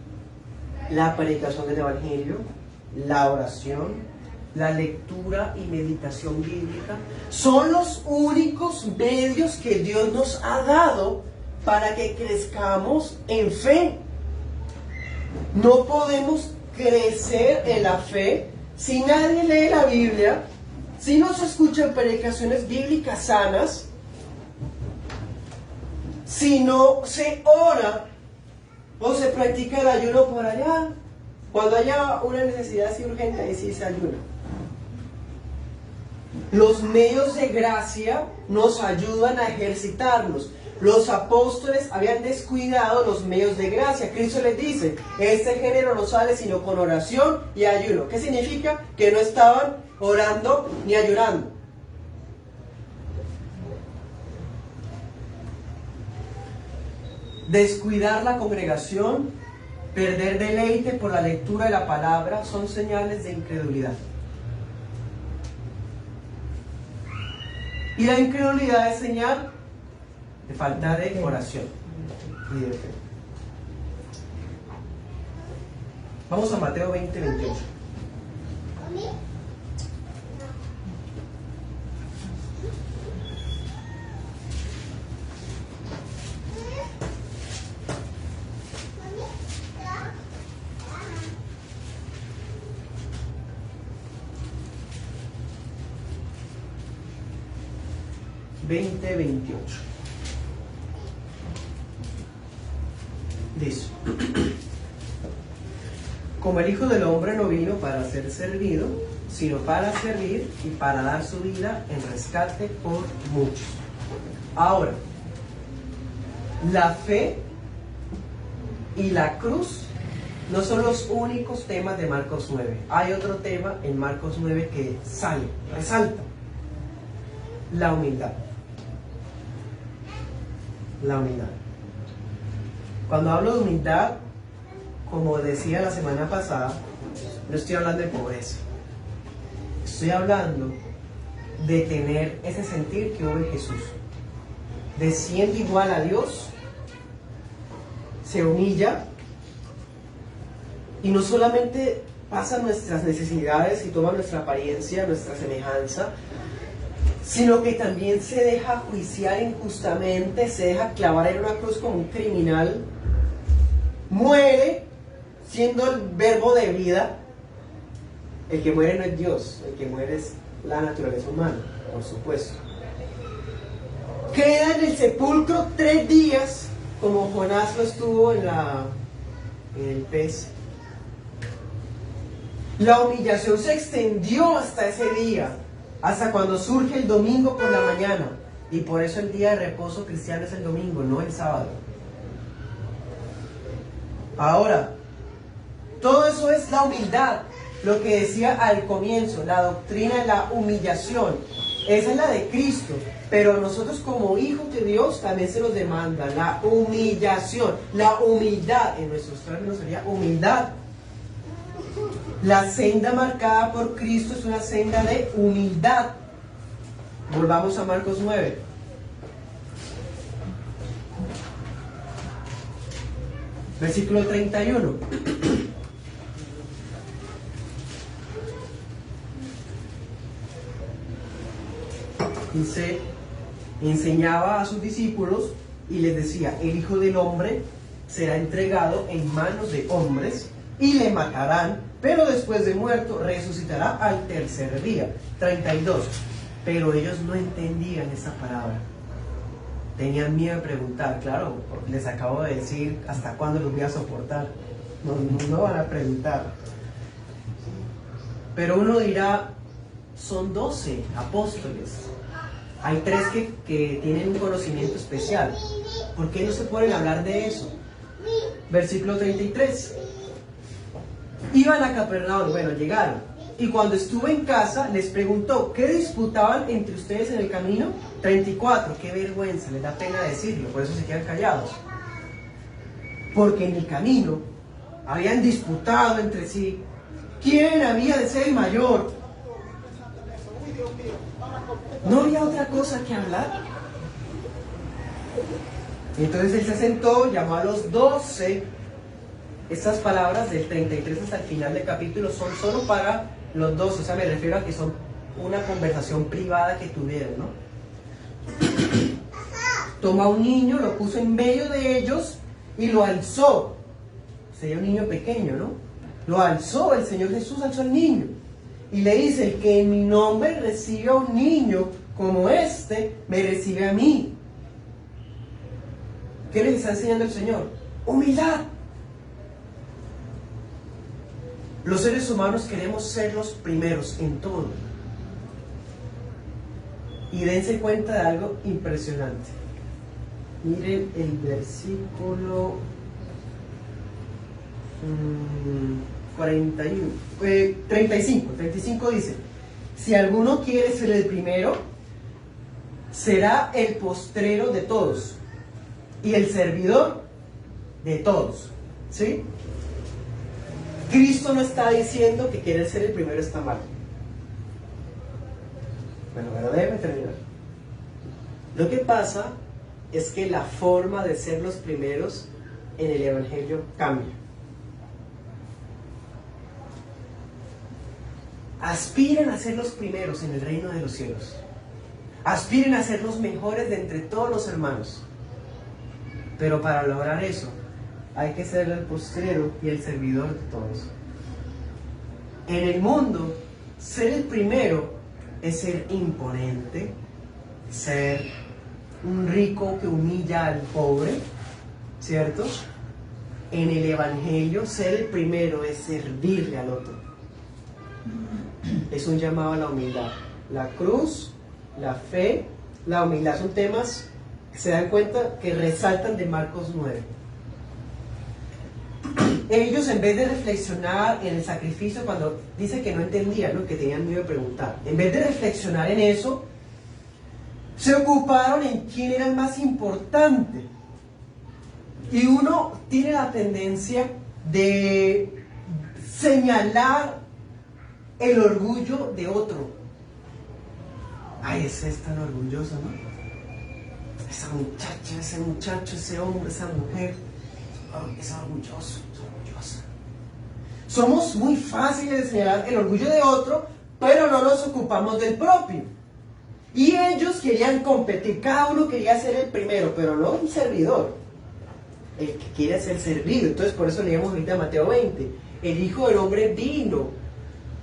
La predicación del Evangelio, la oración, la lectura y meditación bíblica son los únicos medios que Dios nos ha dado para que crezcamos en fe. No podemos crecer en la fe si nadie lee la Biblia, si no se escuchan predicaciones bíblicas sanas, si no se ora o se practica el ayuno por allá. Cuando haya una necesidad así urgente, ahí sí se ayuna. Los medios de gracia nos ayudan a ejercitarnos. Los apóstoles habían descuidado los medios de gracia. Cristo les dice, este género no sale sino con oración y ayuno. ¿Qué significa? Que no estaban orando ni ayunando. Descuidar la congregación, perder deleite por la lectura de la palabra son señales de incredulidad. Y la incredulidad es señal de falta de oración y de fe. Vamos a Mateo 20, 28. Dice: como el Hijo del Hombre no vino para ser servido, sino para servir y para dar su vida en rescate por muchos. Ahora, la fe y la cruz no son los únicos temas de Marcos 9. Hay otro tema en Marcos 9 que resalta: la humildad. La humildad. Cuando hablo de humildad, como decía la semana pasada, no estoy hablando de pobreza. Estoy hablando de tener ese sentir que hubo en Jesús. De siendo igual a Dios, se humilla y no solamente pasa nuestras necesidades y toma nuestra apariencia, nuestra semejanza, sino que también se deja juiciar injustamente, se deja clavar en una cruz como un criminal, muere siendo el verbo de vida. El que muere no es Dios, el que muere es la naturaleza humana, por supuesto. Queda en el sepulcro 3 días, como Jonás lo estuvo en el pez. La humillación se extendió hasta ese día, hasta cuando surge el domingo por la mañana. Y por eso el día de reposo cristiano es el domingo, no el sábado. Ahora, todo eso es la humildad. lo que decía al comienzo, la doctrina de la humillación. Esa es la de Cristo, pero nosotros como hijos de Dios también se nos demanda la humillación, la humildad, en nuestros términos sería humildad. La senda marcada por Cristo es una senda de humildad. Volvamos a Marcos 9. Versículo 31. Dice, enseñaba a sus discípulos y les decía, el Hijo del Hombre será entregado en manos de hombres y le matarán, pero después de muerto resucitará al tercer día. 32. Pero ellos no entendían esa palabra. Tenían miedo de preguntar, claro, les acabo de decir hasta cuándo los voy a soportar. No van a preguntar. Pero uno dirá, son 12 apóstoles. Hay 3 que tienen un conocimiento especial. ¿Por qué no se pueden hablar de eso? Versículo 33. Iban a Capernaum, bueno, llegaron. Y cuando estuvo en casa, les preguntó, ¿qué disputaban entre ustedes en el camino? 34, qué vergüenza, les da pena decirlo, por eso se quedan callados. Porque en el camino habían disputado entre sí quién había de ser el mayor. ¿No había otra cosa que hablar? Entonces él se sentó, llamó a los 12. Estas palabras del 33 hasta el final del capítulo son solo para los 12, o sea, me refiero a que son una conversación privada que tuvieron, ¿no? Tomó a un niño, lo puso en medio de ellos y lo alzó. Sería un niño pequeño, ¿no? Lo alzó, el Señor Jesús alzó al niño. Y le dice, el que en mi nombre recibe a un niño como este, me recibe a mí. ¿Qué les está enseñando el Señor? Humildad. Los seres humanos queremos ser los primeros en todo. Y dense cuenta de algo impresionante. Miren el versículo 35 dice, si alguno quiere ser el primero, será el postrero de todos y el servidor de todos. ¿Sí? Cristo no está diciendo que querer ser el primero está mal. Bueno, pero déjeme terminar. Lo que pasa es que la forma de ser los primeros en el Evangelio cambia. Aspiren a ser los primeros en el reino de los cielos. Aspiren a ser los mejores de entre todos los hermanos. Pero para lograr eso, hay que ser el postrero y el servidor de todos. En el mundo, ser el primero es ser imponente, ser un rico que humilla al pobre, ¿cierto? En el Evangelio, ser el primero es servirle al otro. Es un llamado a la humildad. La cruz, la fe, la humildad son temas que se dan cuenta que resaltan de Marcos 9. Ellos, en vez de reflexionar en el sacrificio, cuando dice que no entendían, ¿no? Que tenían miedo de preguntar, en vez de reflexionar en eso, se ocuparon en quién era el más importante. Y uno tiene la tendencia de señalar el orgullo de otro. Ay, ese es tan orgulloso, ¿no? Esa muchacha, ese muchacho, ese hombre, esa mujer, oh, es orgulloso, es orgullosa. Somos muy fáciles de señalar el orgullo de otro, pero no nos ocupamos del propio. Y ellos querían competir, cada uno quería ser el primero, pero no un servidor. El que quiere ser servido. Entonces por eso leemos ahorita Mateo 20. El Hijo del Hombre vino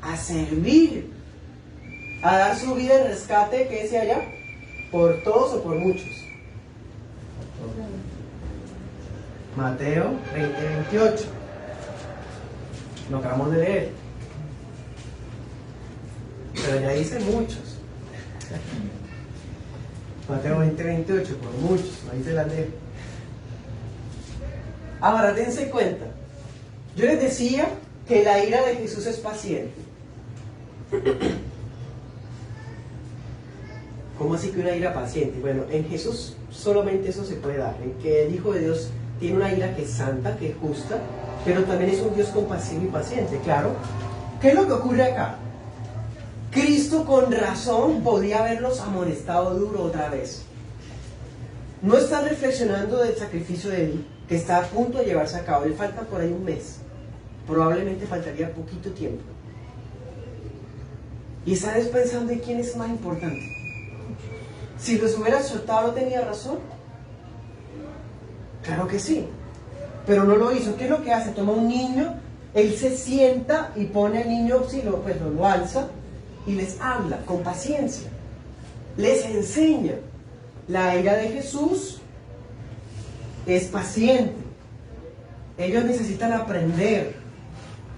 a servir, a dar su vida en rescate, ¿qué decía allá? ¿Por todos o por muchos? Mateo 20:28. Lo acabamos de leer. Pero ya dice muchos. Mateo 20:28, por muchos, ahí se las leo. Ahora, dense cuenta. Yo les decía que la ira de Jesús es paciente. ¿Cómo así que una ira paciente? Bueno, en Jesús solamente eso se puede dar, en que el Hijo de Dios tiene una ira que es santa, que es justa, pero también es un Dios compasivo y paciente, claro. ¿Qué es lo que ocurre acá? Cristo con razón podría haberlos amonestado duro otra vez. No está reflexionando del sacrificio de él, que está a punto de llevarse a cabo. Le falta por ahí un mes. Probablemente faltaría poquito tiempo. Y está pensando en quién es más importante. Si los hubiera soltado, ¿no tenía razón? Claro que sí. Pero no lo hizo. ¿Qué es lo que hace? Toma un niño, él se sienta y pone al niño, sí, lo alza y les habla con paciencia. Les enseña. La ira de Jesús es paciente. Ellos necesitan aprender.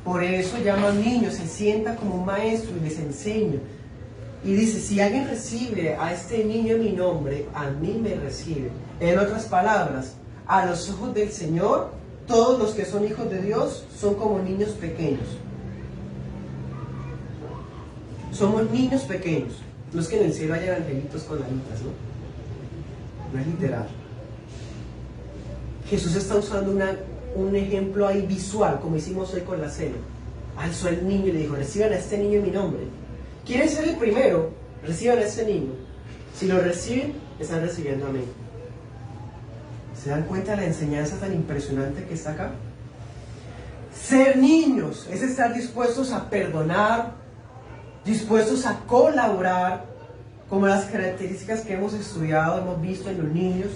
Por eso llaman niños, se sienta como un maestro y les enseña. Y dice, si alguien recibe a este niño en mi nombre, a mí me recibe. En otras palabras, a los ojos del Señor, todos los que son hijos de Dios son como niños pequeños. Somos niños pequeños. No es que en el cielo haya angelitos con alitas, ¿no? No es literal. Jesús está usando un ejemplo ahí visual, como hicimos hoy con la cena. Alzó el niño y le dijo, reciban a este niño en mi nombre. ¿Quieren ser el primero? Reciban a este niño. Si lo reciben, están recibiendo a mí. ¿Se dan cuenta de la enseñanza tan impresionante que está acá? Ser niños es estar dispuestos a perdonar, dispuestos a colaborar, como las características que hemos estudiado, hemos visto en los niños.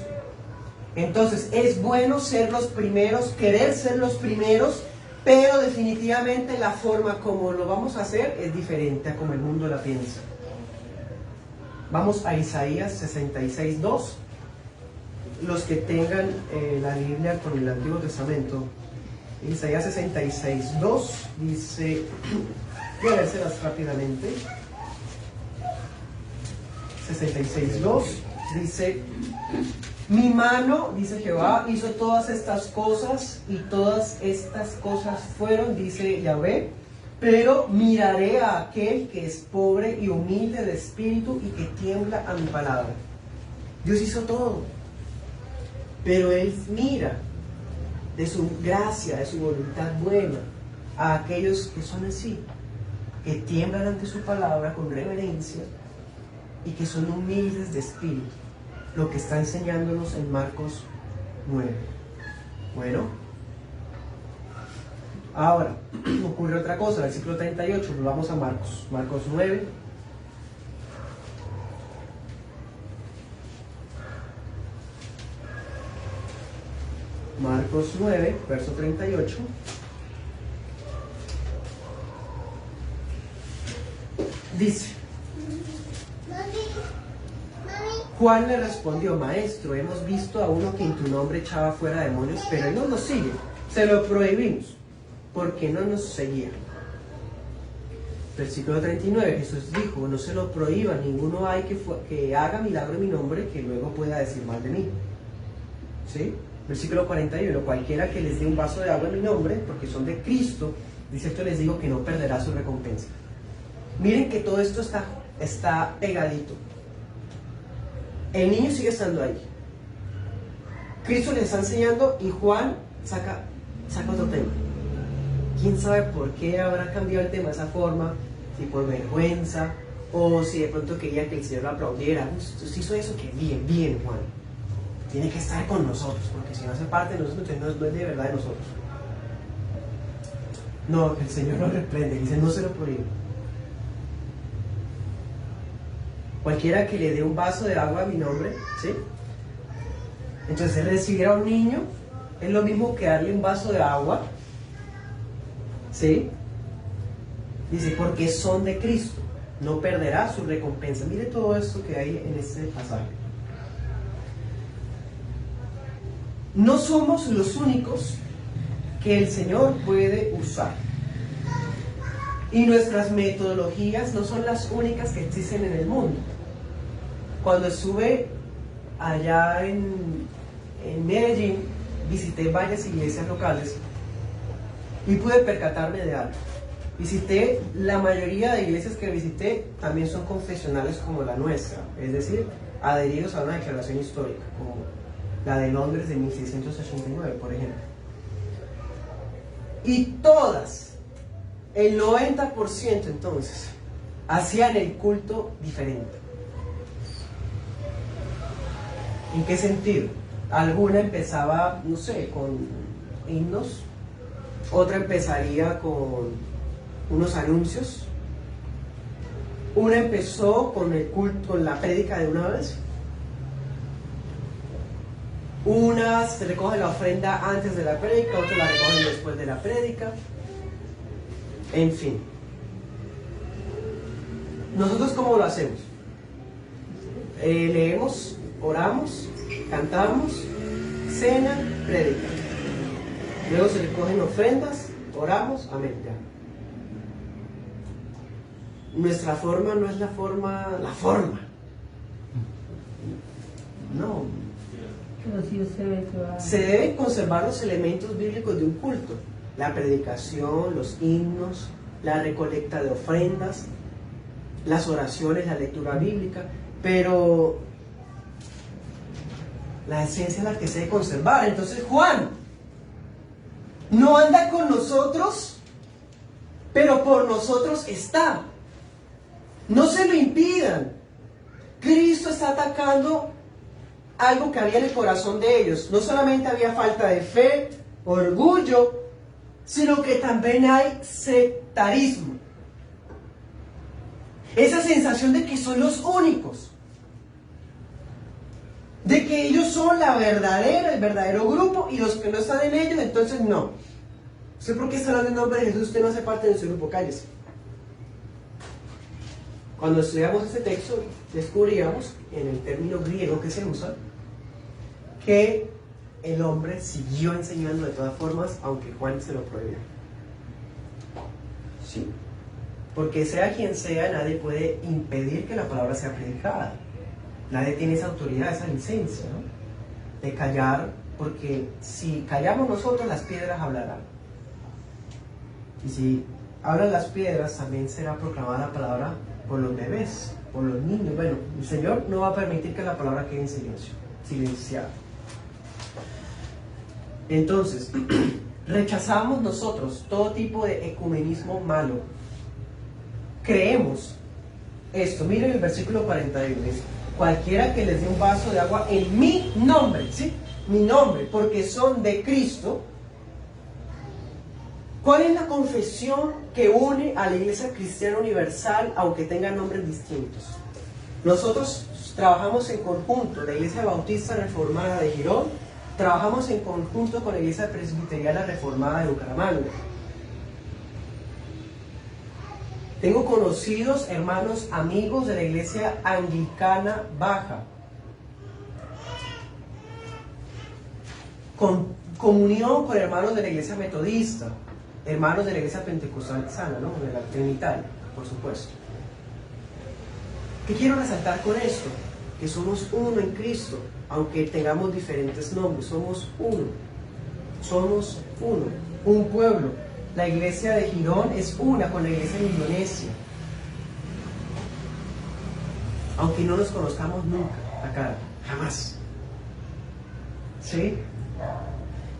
Entonces, es bueno ser los primeros, querer ser los primeros, pero definitivamente la forma como lo vamos a hacer es diferente a como el mundo la piensa. Vamos a Isaías 66:2. Los que tengan la Biblia con el Antiguo Testamento, Isaías 66:2 dice, voy a leérselas rápidamente. 66:2 dice, mi mano, dice Jehová, hizo todas estas cosas y todas estas cosas fueron, dice Yahvé, pero miraré a aquel que es pobre y humilde de espíritu y que tiembla a mi palabra. Dios hizo todo, pero Él mira de su gracia, de su voluntad buena a aquellos que son así, que tiemblan ante su palabra con reverencia y que son humildes de espíritu, lo que está enseñándonos en Marcos 9. Bueno, ahora ocurre otra cosa, versículo 38, nos vamos a Marcos 9. Marcos 9, verso 38. Dice, Juan le respondió, maestro, hemos visto a uno que en tu nombre echaba fuera demonios, pero él no nos sigue. Se lo prohibimos, porque no nos seguía. Versículo 39, Jesús dijo, no se lo prohíba, ninguno hay que haga milagro en mi nombre que luego pueda decir mal de mí. ¿Sí? Versículo 41, cualquiera que les dé un vaso de agua en mi nombre, porque son de Cristo, dice esto, les digo que no perderá su recompensa. Miren que todo esto está pegadito. El niño sigue estando ahí. Cristo les está enseñando y Juan saca otro tema. ¿Quién sabe por qué habrá cambiado el tema de esa forma? Si por vergüenza o si de pronto quería que el Señor lo aplaudiera. Usted hizo eso, que bien, Juan. Tiene que estar con nosotros, porque si no hace parte de nosotros, entonces no es de verdad de nosotros. No, el Señor lo reprende, dice, no se lo prohíbe. Cualquiera que le dé un vaso de agua a mi nombre, ¿sí? Entonces, él recibir a un niño es lo mismo que darle un vaso de agua, ¿sí? Dice, porque son de Cristo, no perderá su recompensa. Mire todo esto que hay en este pasaje. No somos los únicos que el Señor puede usar. Y nuestras metodologías no son las únicas que existen en el mundo. Cuando estuve allá en Medellín, visité varias iglesias locales y pude percatarme de algo. Visité, la mayoría de iglesias que visité también son confesionales como la nuestra, es decir, adheridos a una declaración histórica, como la de Londres de 1689, por ejemplo. Y todas, el 90% entonces, hacían el culto diferente. ¿En qué sentido? Alguna empezaba, no sé, con himnos, otra empezaría con unos anuncios, una empezó con el culto, con la prédica de una vez, unas recogen la ofrenda antes de la prédica, otras la recogen después de la prédica, en fin. ¿Nosotros cómo lo hacemos? Leemos, oramos, cantamos, cena, prédica. Luego se recogen ofrendas, oramos, amén, ya. Nuestra forma no es la forma. No. Pero sí Se deben conservar los elementos bíblicos de un culto: la predicación, los himnos, la recolecta de ofrendas, las oraciones, la lectura bíblica, pero la esencia es la que se debe conservar. Entonces Juan no anda con nosotros, pero por nosotros está. No se lo impidan. Cristo está atacando algo que había en el corazón de ellos. No solamente había falta de fe, orgullo, sino que también hay sectarismo. Esa sensación de que son los únicos, de que ellos son el verdadero grupo, y los que no están en ellos, entonces no. ¿Usted por qué está hablando en nombre de Jesús? Usted no hace parte de su grupo, cállese. Cuando estudiamos este texto, descubríamos, en el término griego que se usa, que el hombre siguió enseñando de todas formas, aunque Juan se lo prohibió. ¿Sí? Porque sea quien sea, nadie puede impedir que la palabra sea predicada. Nadie tiene esa autoridad, esa licencia, ¿no?, de callar, porque si callamos nosotros, las piedras hablarán. Y si hablan las piedras, también será proclamada la palabra por los bebés, por los niños. Bueno, el Señor no va a permitir que la palabra quede en silencio, silenciada. Entonces, rechazamos nosotros todo tipo de ecumenismo malo. Creemos esto. Miren el versículo 41. Dice: cualquiera que les dé un vaso de agua en mi nombre, ¿sí? Mi nombre, porque son de Cristo. ¿Cuál es la confesión que une a la Iglesia Cristiana Universal, aunque tengan nombres distintos? Nosotros trabajamos en conjunto, la Iglesia Bautista Reformada de Girón, trabajamos en conjunto con la Iglesia Presbiteriana Reformada de Bucaramanga. Tengo conocidos, hermanos, amigos de la Iglesia Anglicana Baja, con comunión con hermanos de la Iglesia Metodista, hermanos de la Iglesia Pentecostal Sana, ¿no?, de la Trinitaria, por supuesto. ¿Qué quiero resaltar con esto? Que somos uno en Cristo, aunque tengamos diferentes nombres. Somos uno, un pueblo. La iglesia de Girón es una con la iglesia de Indonesia, aunque no nos conozcamos nunca a cara, jamás. ¿Sí?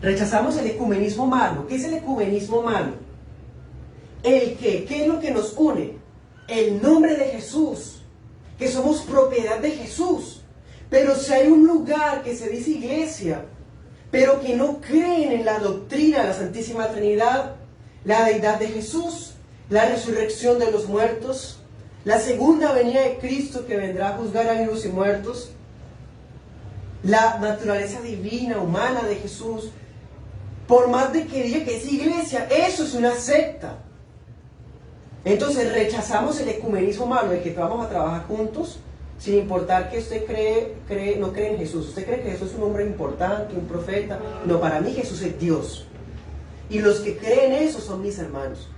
Rechazamos el ecumenismo malo. ¿Qué es el ecumenismo malo? ¿Qué es lo que nos une? El nombre de Jesús, que somos propiedad de Jesús. Pero si hay un lugar que se dice iglesia, pero que no creen en la doctrina de la Santísima Trinidad, la deidad de Jesús, la resurrección de los muertos, la segunda venida de Cristo que vendrá a juzgar a vivos y muertos, la naturaleza divina, humana de Jesús, por más de que diga que es iglesia, eso es una secta. Entonces rechazamos el ecumenismo malo, de que vamos a trabajar juntos, sin importar que usted no cree en Jesús. Usted cree que Jesús es un hombre importante, un profeta. No, para mí Jesús es Dios. Y los que creen eso son mis hermanos.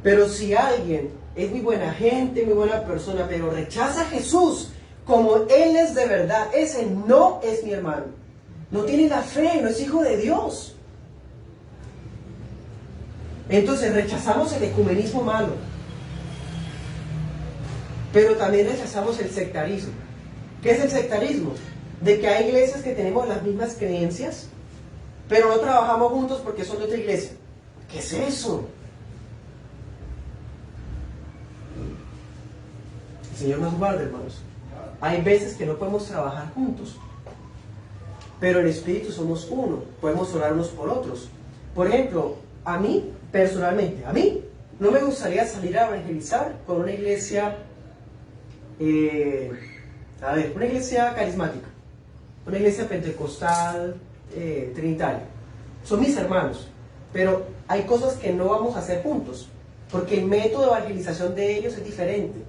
Pero si alguien es muy buena gente, muy buena persona, pero rechaza a Jesús como Él es de verdad, ese no es mi hermano. No tiene la fe, no es hijo de Dios. Entonces rechazamos el ecumenismo malo, pero también rechazamos el sectarismo. ¿Qué es el sectarismo? De que hay iglesias que tenemos las mismas creencias, pero no trabajamos juntos porque son de otra iglesia. ¿Qué es eso? El Señor nos guarde, hermanos. Hay veces que no podemos trabajar juntos, pero en espíritu somos uno, podemos orar unos por otros. Por ejemplo, a mí, personalmente, no me gustaría salir a evangelizar con una iglesia, una iglesia carismática, una iglesia pentecostal, trinitaria. Son mis hermanos, pero hay cosas que no vamos a hacer juntos, porque el método de evangelización de ellos es diferente.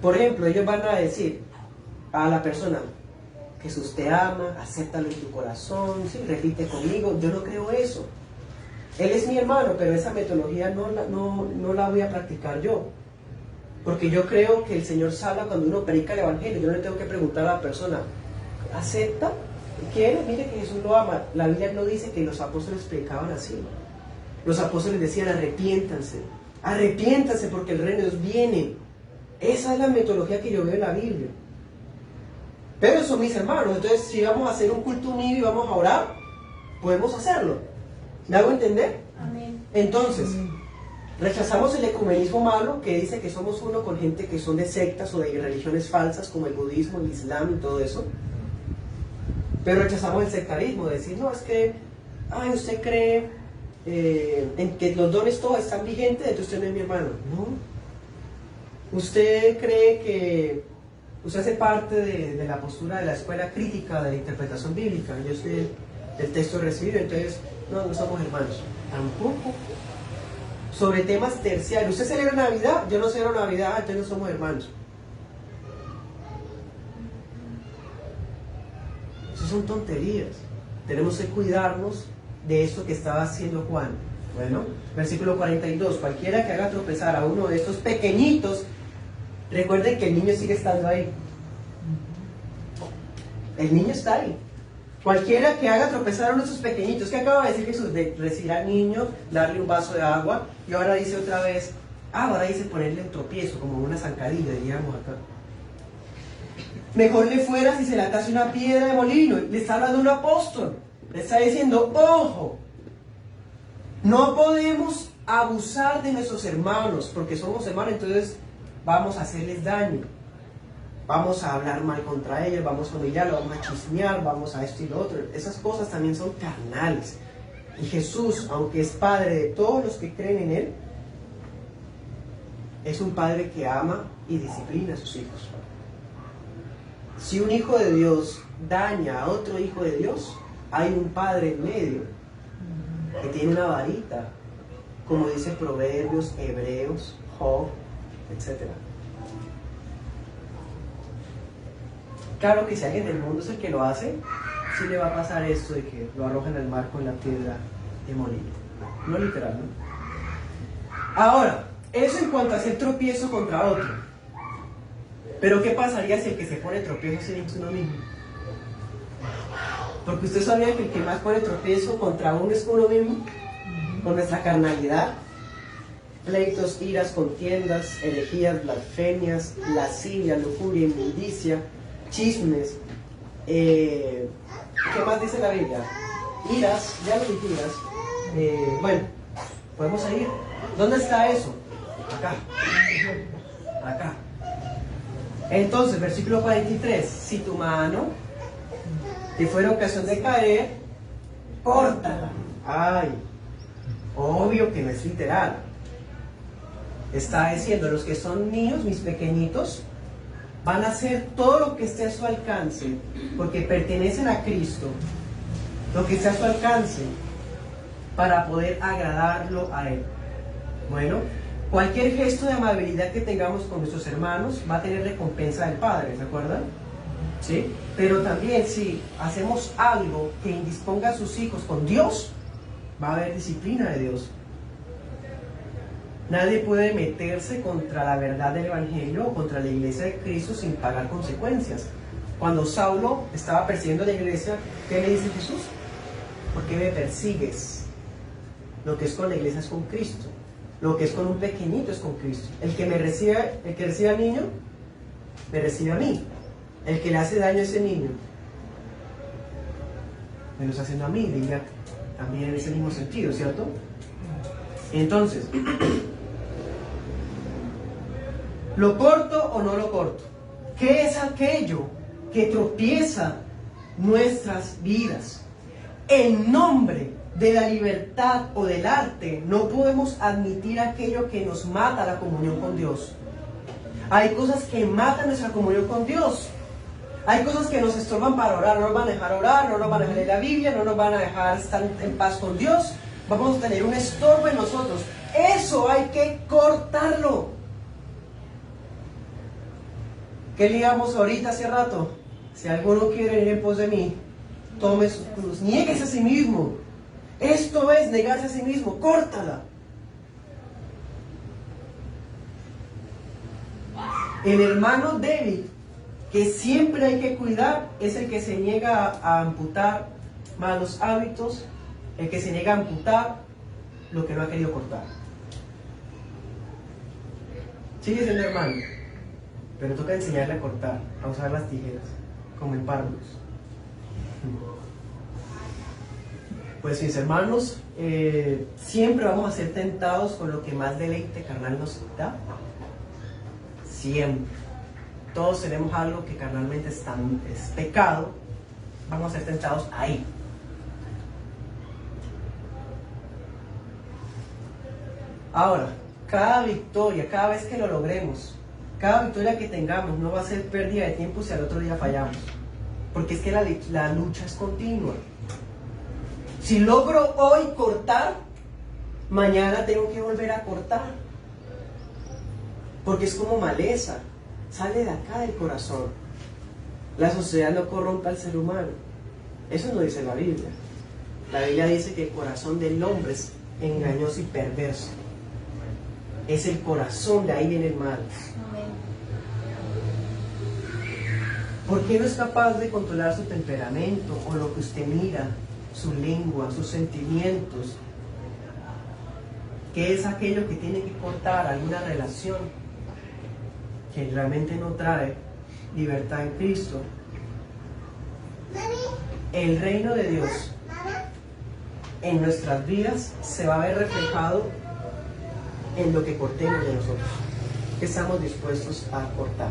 Por ejemplo, ellos van a decir a la persona: Jesús te ama, acéptalo en tu corazón, ¿sí? Repite conmigo. Yo no creo eso. Él es mi hermano, pero esa metodología no la voy a practicar yo. Porque yo creo que el Señor salva cuando uno predica el Evangelio. Yo no le tengo que preguntar a la persona: ¿acepta? ¿Quiere? Mire que Jesús lo ama. La Biblia no dice que los apóstoles predicaban así. Los apóstoles decían: arrepiéntanse. Arrepiéntanse porque el reino de Dios viene. Esa es la metodología que yo veo en la Biblia. Pero son mis hermanos. Entonces, si vamos a hacer un culto unido y vamos a orar, podemos hacerlo. ¿Me hago entender? Amén. Entonces, rechazamos el ecumenismo malo, que dice que somos uno con gente que son de sectas o de religiones falsas, como el budismo, el islam y todo eso. Pero rechazamos el sectarismo, de decir: no, es que usted cree en que los dones todos están vigentes, entonces usted no es mi hermano. No. Usted cree que usted hace parte de la postura de la escuela crítica de la interpretación bíblica. Yo soy del texto recibido, entonces no somos hermanos. Tampoco. Sobre temas terciarios. Usted celebra Navidad, yo no celebro Navidad, entonces no somos hermanos. Eso son tonterías. Tenemos que cuidarnos de esto que estaba haciendo Juan. Bueno, versículo 42. Cualquiera que haga tropezar a uno de estos pequeñitos, recuerden que el niño sigue estando ahí. El niño está ahí. Cualquiera que haga tropezar a uno de esos pequeñitos, que acaba de decir Jesús, de recibir al niño, darle un vaso de agua, y ahora dice otra vez, ahora dice ponerle un tropiezo, como una zancadilla, diríamos acá. Mejor le fuera si se le atase una piedra de molino. Le está hablando un apóstol. Le está diciendo: ojo, no podemos abusar de nuestros hermanos, porque somos hermanos, entonces vamos a hacerles daño. Vamos a hablar mal contra ellos, vamos a humillarlos, vamos a chismear, vamos a esto y lo otro. Esas cosas también son carnales. Y Jesús, aunque es Padre de todos los que creen en Él, es un Padre que ama y disciplina a sus hijos. Si un hijo de Dios daña a otro hijo de Dios, hay un Padre en medio que tiene una varita, como dice Proverbios, Hebreos, Job, etc. Claro que si alguien del mundo es el que lo hace, sí le va a pasar esto de que lo arrojan al mar con la piedra de molino. No literal, ¿no? Ahora, eso en cuanto a hacer tropiezo contra otro. Pero ¿qué pasaría si el que se pone tropiezo es uno mismo? Porque usted sabía que el que más pone tropiezo contra uno es uno mismo, con nuestra carnalidad. Pleitos, iras, contiendas, herejías, blasfemias, lascivia, lujuria, inmundicia, chismes. ¿Qué más dice la Biblia? Iras, ya lo dijimos. Bueno, podemos seguir. ¿Dónde está eso? Acá. Entonces, versículo 43. Si tu mano te fuera ocasión de caer, córtala. Ay, obvio que no es literal. Está diciendo: los que son míos, mis pequeñitos, van a hacer todo lo que esté a su alcance, porque pertenecen a Cristo, lo que esté a su alcance, para poder agradarlo a Él. Bueno, cualquier gesto de amabilidad que tengamos con nuestros hermanos va a tener recompensa del Padre, ¿se acuerdan? ¿Sí? Pero también si hacemos algo que indisponga a sus hijos con Dios, va a haber disciplina de Dios. Nadie puede meterse contra la verdad del Evangelio o contra la iglesia de Cristo sin pagar consecuencias. Cuando Saulo estaba persiguiendo a la iglesia, ¿qué le dice Jesús? ¿Por qué me persigues? Lo que es con la iglesia es con Cristo. Lo que es con un pequeñito es con Cristo. El que recibe al niño, me recibe a mí. El que le hace daño a ese niño, me lo está haciendo a mí, diría también en ese mismo sentido, ¿cierto? Entonces, ¿lo corto o no lo corto? ¿Qué es aquello que tropieza nuestras vidas? En nombre de la libertad o del arte, no podemos admitir aquello que nos mata la comunión con Dios. Hay cosas que matan nuestra comunión con Dios. Hay cosas que nos estorban para orar, no nos van a dejar orar, no nos van a dejar leer la Biblia, no nos van a dejar estar en paz con Dios. Vamos a tener un estorbo en nosotros. Eso hay que cortarlo. ¿Qué leíamos ahorita hace rato? Si alguno quiere ir en pos de mí, tome su cruz, niéguese a sí mismo. Esto es negarse a sí mismo, córtala. El hermano débil que siempre hay que cuidar es el que se niega a amputar malos hábitos, el que se niega a amputar lo que no ha querido cortar. Sigue siendo hermano, pero toca enseñarle a cortar, a usar las tijeras, como en párvulos. Pues mis hermanos, siempre vamos a ser tentados con lo que más deleite carnal nos da. Siempre. Todos tenemos algo que carnalmente es pecado. Vamos a ser tentados ahí. Ahora, cada victoria, cada vez que lo logremos, cada victoria que tengamos no va a ser pérdida de tiempo si al otro día fallamos. Porque es que la lucha es continua. Si logro hoy cortar, mañana tengo que volver a cortar. Porque es como maleza, sale de acá del corazón. La sociedad no corrompe al ser humano. Eso no dice la Biblia. La Biblia dice que el corazón del hombre es engañoso y perverso. Es el corazón, de ahí viene el mal. ¿Por qué no es capaz de controlar su temperamento o lo que usted mira, su lengua, sus sentimientos? ¿Qué es aquello que tiene que cortar? Alguna relación que realmente no trae libertad en Cristo. El reino de Dios en nuestras vidas se va a ver reflejado en lo que cortemos de nosotros, que estamos dispuestos a cortar.